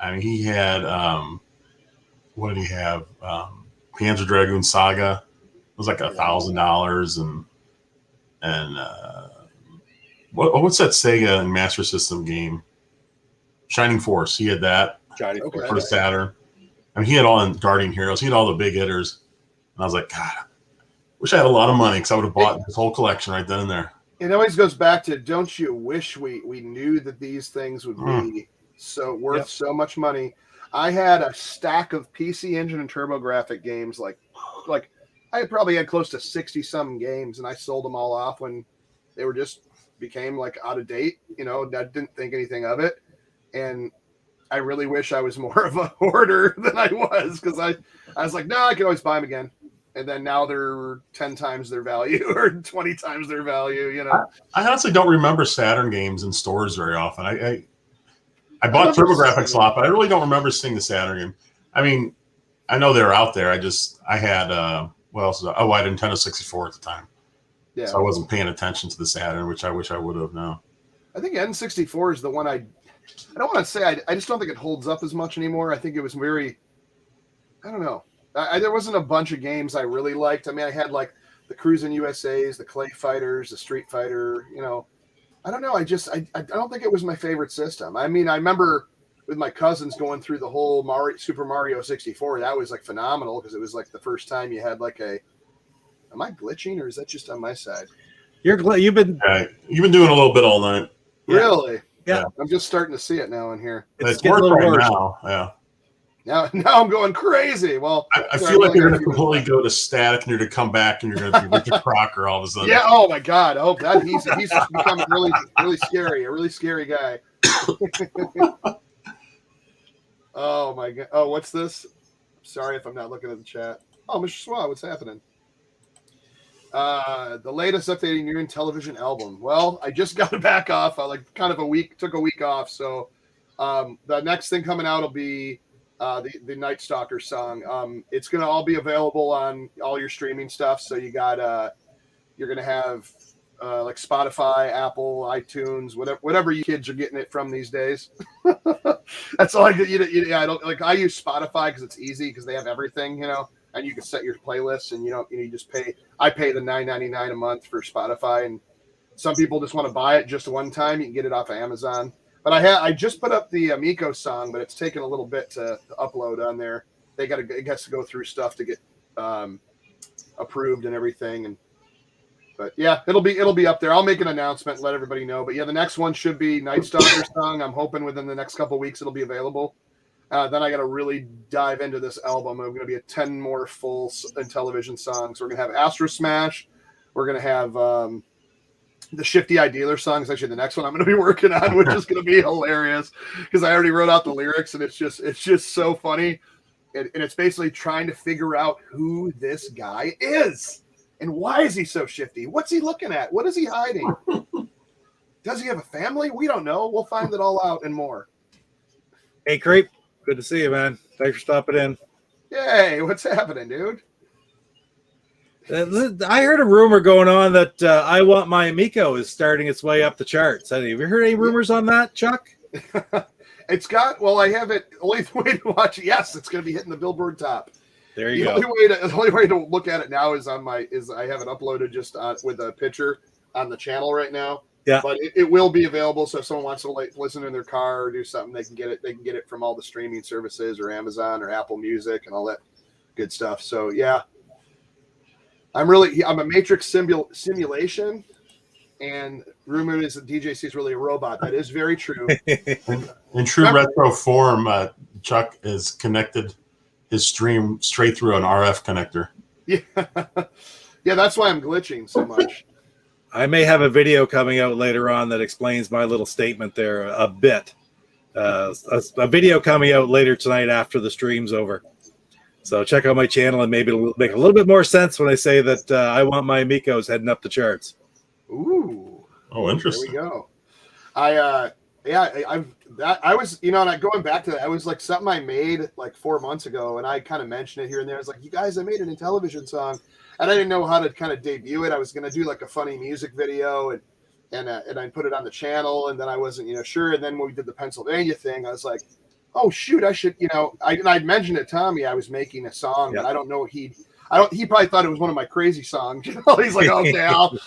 [SPEAKER 4] I mean, he had what did he have? Panzer Dragoon Saga. It was like $1,000, and what's that Sega and Master System game? Shining Force. He had that. For Saturn. I mean, he had all in Guardian Heroes. He had all the big hitters. And I was like, God, wish I had a lot of money because I would have bought this whole collection right then and there.
[SPEAKER 2] It always goes back to, don't you wish we knew that these things would be so worth so much money? I had a stack of PC Engine and TurboGrafx games. Like I probably had close to 60-some games, and I sold them all off when they were became like out of date. I didn't think anything of it. And I really wish I was more of a hoarder than I was, because I was like, no, I can always buy them again. And then now they're 10 times their value or 20 times their value,
[SPEAKER 4] I honestly don't remember Saturn games in stores very often. I bought TurboGrafx a lot, but I really don't remember seeing the Saturn game. I mean, I know they're out there. I had, what else? I had a Nintendo 64 at the time. Yeah. So I wasn't paying attention to the Saturn, which I wish I would have now.
[SPEAKER 2] I think N64 is the one I don't want to say, I just don't think it holds up as much anymore. I think it was very, I don't know. There wasn't a bunch of games I really liked. I mean, I had like the Cruisin' USAs, the Clay Fighters, the Street Fighter, I don't know. I don't think it was my favorite system. I mean, I remember with my cousins going through the whole Super Mario 64. That was like phenomenal because it was like the first time you had like am I glitching or is that just on my side?
[SPEAKER 3] You've been
[SPEAKER 4] doing a little bit all night.
[SPEAKER 2] Really?
[SPEAKER 3] Yeah.
[SPEAKER 2] I'm just starting to see it now in here.
[SPEAKER 4] It's worse right now. Yeah.
[SPEAKER 2] Now I'm going crazy. Well,
[SPEAKER 4] I feel like you're going to completely go to static and you're going to come back and you're going to be Richard Crocker all of a sudden.
[SPEAKER 2] Yeah. Oh my God. Oh, he's just becoming really, really scary. A really scary guy. Oh my God. Oh, what's this? Sorry if I'm not looking at the chat. Oh, Mr. Swa, what's happening? The latest updating new Intellivision album. Well, I just got it back off. I took a week off. So the next thing coming out will be the Night Stalker song. It's gonna all be available on all your streaming stuff. So you got you're gonna have like Spotify, Apple, iTunes, whatever you kids are getting it from these days. That's all I get. I don't like. I use Spotify because it's easy because they have everything, and you can set your playlists and you just pay. I pay the $9.99 a month for Spotify, and some people just want to buy it just one time. You can get it off of Amazon. But I just put up the Miko song, but it's taken a little bit to upload on there. It has to go through stuff to get approved and everything. But yeah, it'll be up there. I'll make an announcement and let everybody know. But yeah, the next one should be Night Stalker song. I'm hoping within the next couple of weeks it'll be available. Then I got to really dive into this album. I'm going to be 10 more full Intellivision songs. We're going to have Astrosmashed. We're going to have the Shifty Eye Dealer song is actually the next one I'm going to be working on, which is going to be hilarious because I already wrote out the lyrics and it's just so funny. And it's basically trying to figure out who this guy is. And why is he so shifty? What's he looking at? What is he hiding? Does he have a family? We don't know. We'll find it all out and more.
[SPEAKER 3] Hey, Creep. Good to see you, man. Thanks for stopping in.
[SPEAKER 2] Hey, what's happening, dude?
[SPEAKER 3] I heard a rumor going on that I Want My Amico is starting its way up the charts. Have you heard any rumors on that, Chuck?
[SPEAKER 2] I have it. Only way to watch it. Yes, it's going to be hitting the Billboard top.
[SPEAKER 3] There you go.
[SPEAKER 2] The only way to look at it now is I have it uploaded just with a picture on the channel right now.
[SPEAKER 3] Yeah.
[SPEAKER 2] But it will be available. So if someone wants to listen in their car or do something, they can get it. They can get it from all the streaming services or Amazon or Apple Music and all that good stuff. So yeah, I'm a Matrix simulation, and rumor is that DJC is really a robot. That is very true.
[SPEAKER 4] In true retro form, Chuck is connected his stream straight through an RF connector.
[SPEAKER 2] Yeah, that's why I'm glitching so much.
[SPEAKER 3] I may have a video coming out later on that explains my little statement there a bit. A video coming out later tonight after the stream's over. So check out my channel and maybe it'll make a little bit more sense when I say that I Want My Amico's heading up the charts.
[SPEAKER 2] Ooh.
[SPEAKER 4] Oh, interesting.
[SPEAKER 2] There we go. I was, and going back to that, I was like something I made like 4 months ago, and I kind of mentioned it here and there. I was like, you guys, I made an Intellivision song, and I didn't know how to kind of debut it. I was going to do like a funny music video and I put it on the channel, and then I wasn't, sure. And then when we did the Pennsylvania thing, I was like, oh shoot, I should, I'd mentioned to Tommy I was making a song, but I don't know he probably thought it was one of my crazy songs. He's like, okay,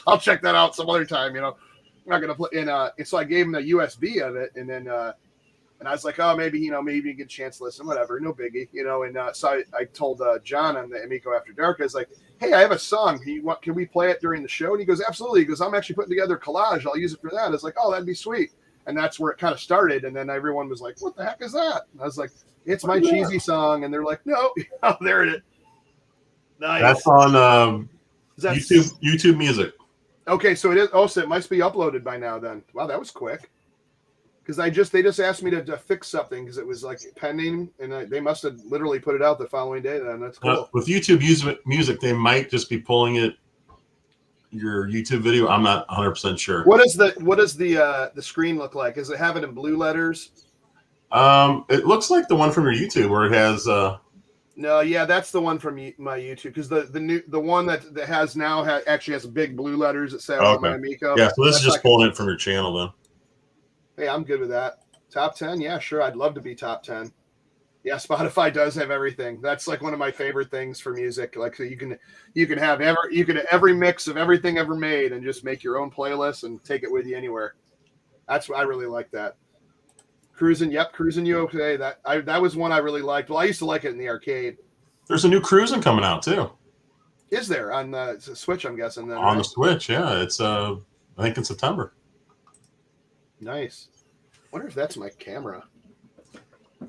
[SPEAKER 2] I'll check that out some other time. I'm not gonna play. And so I gave him the USB of it, and then and I was like, oh, maybe maybe you get a chance to listen, whatever, no biggie, And so I told John on the Amico After Dark, I was like, hey, I have a song. Can we play it during the show? And he goes, absolutely. He goes, I'm actually putting together a collage. I'll use it for that. I was like, oh, that'd be sweet. And that's where it kind of started. And then everyone was like, what the heck is that? And I was like, it's my cheesy song. And they're like, no, there it is. Nice.
[SPEAKER 4] That's on YouTube Music.
[SPEAKER 2] Okay, so it is. Oh, so it must be uploaded by now then. Wow, that was quick. Because they just asked me to fix something because it was like pending, and they must have literally put it out the following day. Then that's cool.
[SPEAKER 4] With YouTube Music, they might just be pulling your YouTube video. I'm not 100% sure.
[SPEAKER 2] What does the screen look like? Does it have it in blue letters?
[SPEAKER 4] It looks like the one from your YouTube where it has.
[SPEAKER 2] No, yeah, that's the one from my YouTube because the one that has now actually has big blue letters that say
[SPEAKER 4] okay.
[SPEAKER 2] My Amico.
[SPEAKER 4] Yeah, so this is just pulling it from your channel then.
[SPEAKER 2] Hey, I'm good with that. Top 10, yeah, sure. I'd love to be top 10. Yeah, Spotify does have everything. That's like one of my favorite things for music. Like, so you can have every mix of everything ever made and just make your own playlist and take it with you anywhere. That's what I really like that. Cruising You Okay. That was one I really liked. Well, I used to like it in the arcade.
[SPEAKER 4] There's a new Cruising coming out too.
[SPEAKER 2] Is there on the Switch? I'm guessing then.
[SPEAKER 4] On the Switch, yeah. It's I think in September.
[SPEAKER 2] Nice. Wonder if that's my camera. I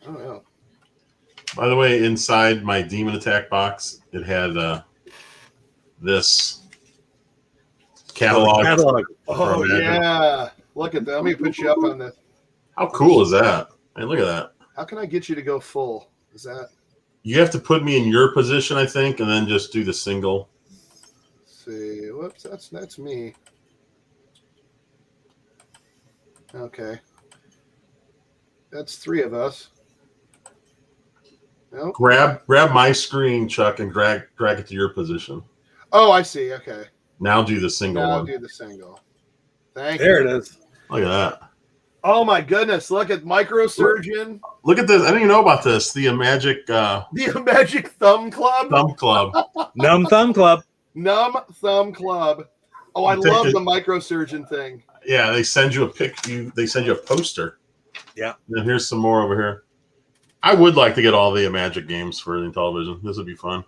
[SPEAKER 2] don't know.
[SPEAKER 4] By the way, inside my Demon Attack box, it had this catalog.
[SPEAKER 2] Oh yeah. Look at that. Let me put you up on this.
[SPEAKER 4] How cool is that? Hey, look at that.
[SPEAKER 2] How can I get you to go full? Is that?
[SPEAKER 4] You have to put me in your position, I think, and then just do the single.
[SPEAKER 2] Let's see. Whoops, that's me. Okay. That's three of us. No?
[SPEAKER 4] Grab my screen, Chuck, and drag it to your position.
[SPEAKER 2] Oh, I see. Okay.
[SPEAKER 4] Now do the single
[SPEAKER 2] Now
[SPEAKER 4] one.
[SPEAKER 2] do the single. Thank
[SPEAKER 3] There
[SPEAKER 2] you.
[SPEAKER 3] it is.
[SPEAKER 4] Look at that.
[SPEAKER 2] Oh my goodness! Look at Microsurgeon.
[SPEAKER 4] Look at this. I didn't even know about this. The Magic
[SPEAKER 2] The Magic Thumb Club.
[SPEAKER 4] Thumb Club.
[SPEAKER 3] Numb Thumb Club.
[SPEAKER 2] Numb Thumb Club. Oh, I
[SPEAKER 4] Take
[SPEAKER 2] love
[SPEAKER 4] it.
[SPEAKER 2] the Microsurgeon thing.
[SPEAKER 4] Yeah, they send you a they send you a poster.
[SPEAKER 3] Yeah.
[SPEAKER 4] And here's some more over here. I would like to get all the Magic games for the Intellivision. This would be fun.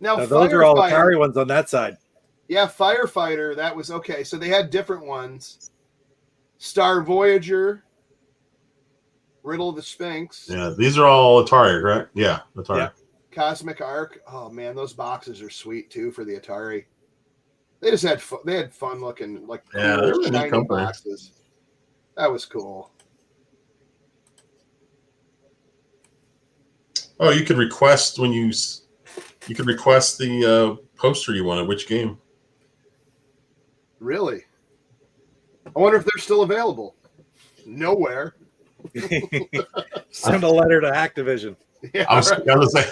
[SPEAKER 2] Now
[SPEAKER 3] Those are all
[SPEAKER 2] Firefighter-
[SPEAKER 3] Atari ones on that side.
[SPEAKER 2] Yeah, Firefighter. That was okay. So they had different ones. Star Voyager. Riddle of the Sphinx.
[SPEAKER 4] Yeah, these are all Atari, right? Yeah, Atari.
[SPEAKER 3] Yeah.
[SPEAKER 2] Cosmic Arc. Oh man, those boxes are sweet too for the Atari. They just had they had fun looking like
[SPEAKER 4] Yeah,
[SPEAKER 2] cool,
[SPEAKER 4] they're really neat
[SPEAKER 2] shiny
[SPEAKER 4] company.
[SPEAKER 2] boxes. That was cool.
[SPEAKER 4] Oh, you could request you could request the poster you wanted. Which game?
[SPEAKER 2] Really? I wonder if they're still available. Nowhere.
[SPEAKER 3] Send a letter to Activision.
[SPEAKER 2] Yeah,
[SPEAKER 4] I was
[SPEAKER 2] right.
[SPEAKER 4] gonna say,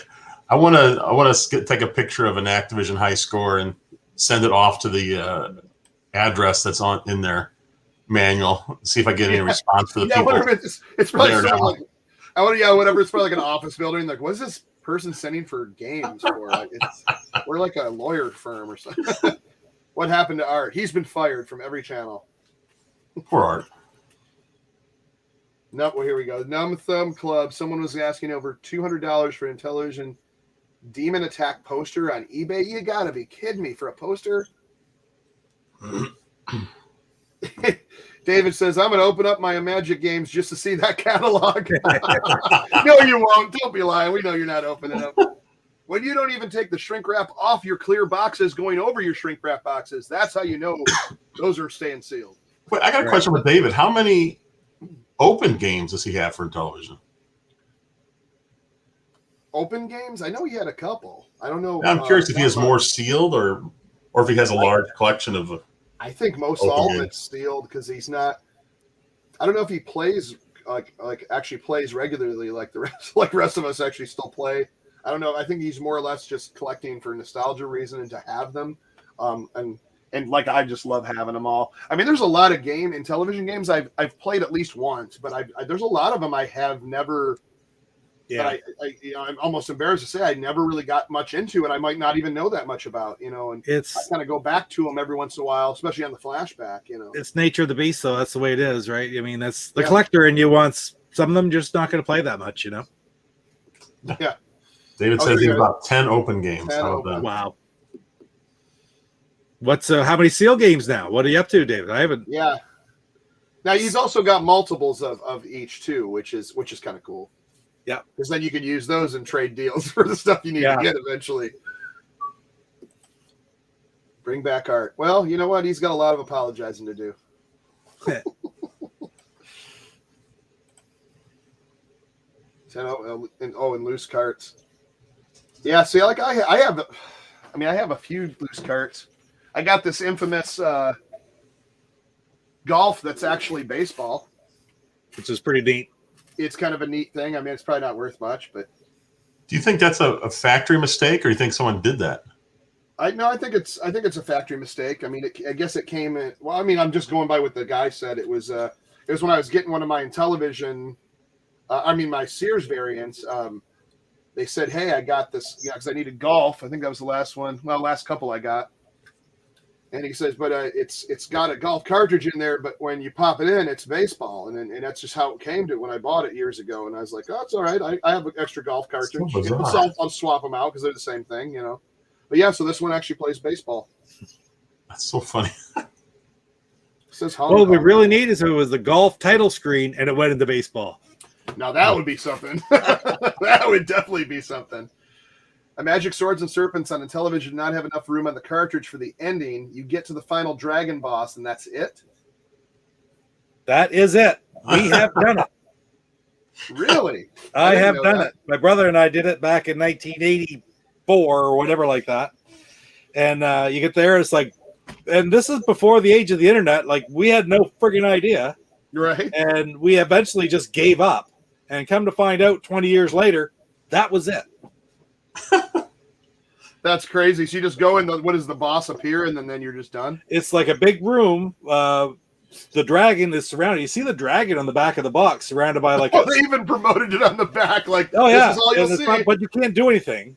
[SPEAKER 4] I want to take a picture of an Activision high score and send it off to the address that's in their manual. See if I get any response for the
[SPEAKER 2] Yeah, I
[SPEAKER 4] people.
[SPEAKER 2] wonder if it's probably
[SPEAKER 4] there
[SPEAKER 2] something
[SPEAKER 4] now.
[SPEAKER 2] like whatever. It's probably like an office building. Like, what's this person sending for games for? Like, we're like a lawyer firm or something. What happened to Art? He's been fired from every channel.
[SPEAKER 4] Poor Art.
[SPEAKER 2] No, well, here we go. Numb Thumb Club. Someone was asking over $200 for an Intellivision Demon Attack poster on eBay. You gotta be kidding me for a poster. David says, I'm gonna open up my Magic games just to see that catalog. No, you won't. Don't be lying. We know you're not opening up. When you don't even take the shrink wrap off your clear boxes going over your shrink wrap boxes, that's how you know those are staying sealed.
[SPEAKER 4] Wait, I got a question with David. How many open games does he have for Intellivision?
[SPEAKER 2] Open games? I know he had a couple. I don't know.
[SPEAKER 4] I'm curious if he has more sealed or if he has a large collection of.
[SPEAKER 2] I think most
[SPEAKER 4] Open
[SPEAKER 2] all of
[SPEAKER 4] games.
[SPEAKER 2] it's sealed because he's not. I don't know if he plays like actually plays regularly like the rest of us actually still play. I don't know. I think he's more or less just collecting for nostalgia reason and to have them. And like I just love having them all. I mean, there's a lot of Intellivision games I've played at least once, but there's a lot of them I have never.
[SPEAKER 3] Yeah.
[SPEAKER 2] I'm almost embarrassed to say I never really got much into, and I might not even know that much about. And I
[SPEAKER 3] It's
[SPEAKER 2] kind of go back to them every once in a while, especially on the flashback.
[SPEAKER 3] it's nature of the beast, though. That's the way it is, right? I mean, that's the
[SPEAKER 2] Yeah.
[SPEAKER 3] collector in you wants some of them just not going to play that much,
[SPEAKER 2] Yeah.
[SPEAKER 4] David
[SPEAKER 2] Oh,
[SPEAKER 4] says he
[SPEAKER 2] there
[SPEAKER 4] has
[SPEAKER 2] you go.
[SPEAKER 4] about 10 open games.
[SPEAKER 2] 10
[SPEAKER 4] How about
[SPEAKER 2] open.
[SPEAKER 4] that?
[SPEAKER 3] Wow. What's how many seal games now? What are you up to, David? I haven't.
[SPEAKER 2] Yeah. Now he's also got multiples of each too, which is kind of cool.
[SPEAKER 3] Yeah.
[SPEAKER 2] Because then you can use those and trade deals for the stuff you need
[SPEAKER 3] Yeah.
[SPEAKER 2] to get eventually. Bring back Art. Well, you know what? He's got a lot of apologizing to do. And loose carts. Yeah, see, like I have a few loose carts. I got this infamous golf that's actually baseball.
[SPEAKER 3] Which is pretty neat.
[SPEAKER 2] It's kind of a neat thing. I mean, it's probably not worth much, but
[SPEAKER 4] Do you think that's a factory mistake, or do you think someone did that?
[SPEAKER 2] I think it's a factory mistake. I mean, I guess it came in. Well, I mean, I'm just going by what the guy said. It was when I was getting one of my Intellivision. My Sears variants. They said, "Hey, I got this," because I needed golf. I think that was the last one. Well, last couple I got. And he says, "But it's got a golf cartridge in there. But when you pop it in, it's baseball." And that's just how it came to when I bought it years ago. And I was like, "Oh, it's all right. I have an extra golf cartridge.
[SPEAKER 4] So bizarre.
[SPEAKER 2] I'll swap them out because they're the same thing, But yeah, so this one actually plays baseball.
[SPEAKER 4] That's so funny.
[SPEAKER 2] It says Hong
[SPEAKER 3] Well, what we
[SPEAKER 2] Kong.
[SPEAKER 3] really need is if it was the golf title screen and it went into baseball.
[SPEAKER 2] Now that would be something. That would definitely be something. A Magic Swords and Serpents on Intellivision did not have enough room on the cartridge for the ending. You get to the final dragon boss, and that's it.
[SPEAKER 3] That is it. We have done it.
[SPEAKER 2] Really?
[SPEAKER 3] I
[SPEAKER 2] didn't
[SPEAKER 3] have
[SPEAKER 2] know
[SPEAKER 3] done
[SPEAKER 2] that.
[SPEAKER 3] it. My brother and I did it back in 1984 or whatever like that. And you get there, it's like, and this is before the age of the internet. Like, we had no friggin' idea.
[SPEAKER 2] Right?
[SPEAKER 3] And we eventually just gave up. And come to find out 20 years later, That was it.
[SPEAKER 2] That's crazy. So you just go in. What does the boss appear, and then you're just done?
[SPEAKER 3] It's like a big room. The dragon is surrounded. You see the dragon on the back of the box, surrounded by like.
[SPEAKER 2] They even promoted it on the back. Like,
[SPEAKER 3] oh yeah,
[SPEAKER 2] this is all you'll see.
[SPEAKER 3] But you can't do anything.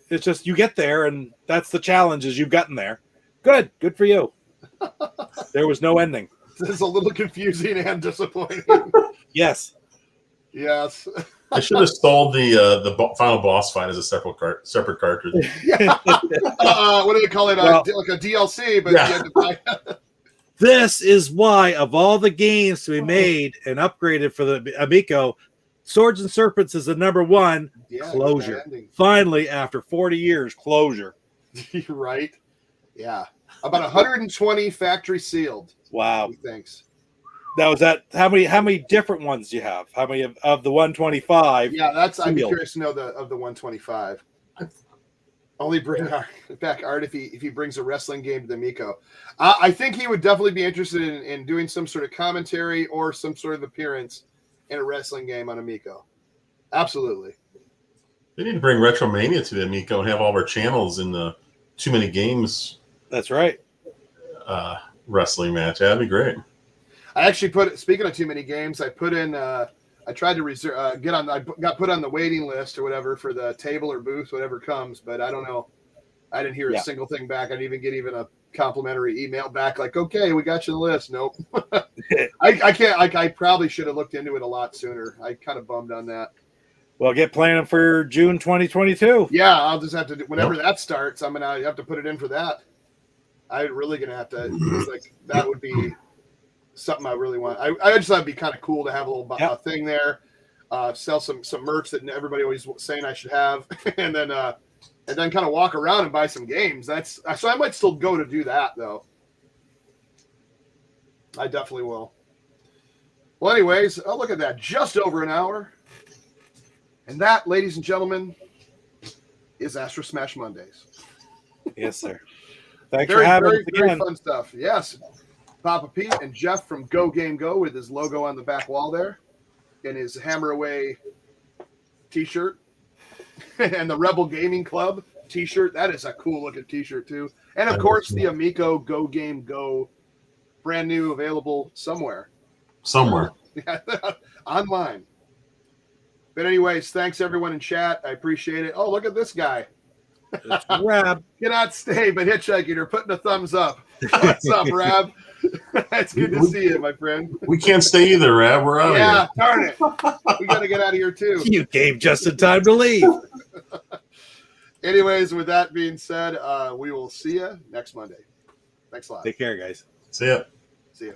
[SPEAKER 3] It's just you get there, and that's the challenge. Is you've gotten there. Good for you. There was no ending.
[SPEAKER 2] This is a little confusing and disappointing.
[SPEAKER 3] Yes.
[SPEAKER 2] Yes.
[SPEAKER 4] I should have stole the final boss fight as a separate cartridge.
[SPEAKER 2] What do they call it?
[SPEAKER 3] Well,
[SPEAKER 2] Like a DLC, but
[SPEAKER 4] yeah.
[SPEAKER 2] you had to buy.
[SPEAKER 3] This is why, of all the games to be made and upgraded for the Amico, Swords and Serpents is the number one.
[SPEAKER 2] Yeah,
[SPEAKER 3] closure. Finally, after 40 years, closure.
[SPEAKER 2] You're right. Yeah. About 120 factory sealed.
[SPEAKER 3] Wow.
[SPEAKER 2] Thanks.
[SPEAKER 3] Now, is that how many different ones do you have? How many of the 125?
[SPEAKER 2] Yeah, I'd be
[SPEAKER 3] sealed?
[SPEAKER 2] curious to know of the 125. Only bring back Art if he brings a wrestling game to the Miko. I think he would definitely be interested in doing some sort of commentary or some sort of appearance in a wrestling game on Amico. Absolutely.
[SPEAKER 4] They need to bring Retromania to the Amico and have all of our channels in the Too Many Games.
[SPEAKER 3] That's right.
[SPEAKER 4] Wrestling match. That'd be great.
[SPEAKER 2] I actually speaking of Too Many Games, I put in. I tried to reserve, I got put on the waiting list or whatever for the table or booth, whatever comes, but I don't know. I didn't hear a single thing back. I didn't even get a complimentary email back like, okay, we got you the list. Nope. I can't, I probably should have looked into it a lot sooner. I kind of bummed on that.
[SPEAKER 3] Well, get planning for June 2022.
[SPEAKER 2] Yeah, I'll just have to, whenever that starts, I'm going to have to put it in for that. I'm really going to have to, like, that would be something I really want. I just thought it'd be kind of cool to have a little thing there, sell some merch that everybody always saying I should have, and then kind of walk around and buy some games. So I might still go to do that though. I definitely will. Well, anyways, oh, look at that, just over an hour, and that, ladies and gentlemen, is Astrosmashed Mondays.
[SPEAKER 3] Yes, sir. Thanks for having us again.
[SPEAKER 2] Very fun stuff. Yes. Papa Pete and Jeff from Go Game Go with his logo on the back wall there and his Hammer Away t-shirt and the Rebel Gaming Club t-shirt. That is a cool looking t-shirt too. And of course the Amico Go Game Go, brand new, available somewhere. Online. But anyways, thanks everyone in chat. I appreciate it. Oh, look at this guy.
[SPEAKER 3] It's Rab.
[SPEAKER 2] Cannot stay but hitchhiking or putting a thumbs up. What's up, Rab? It's good to see you, my friend.
[SPEAKER 4] We can't stay either, Rab. We're out of here.
[SPEAKER 2] Yeah, darn it. We got to get out of here, too.
[SPEAKER 3] You came just in time to leave.
[SPEAKER 2] Anyways, with that being said, we will see you next Monday. Thanks a lot.
[SPEAKER 3] Take care, guys.
[SPEAKER 4] See ya.
[SPEAKER 2] See ya.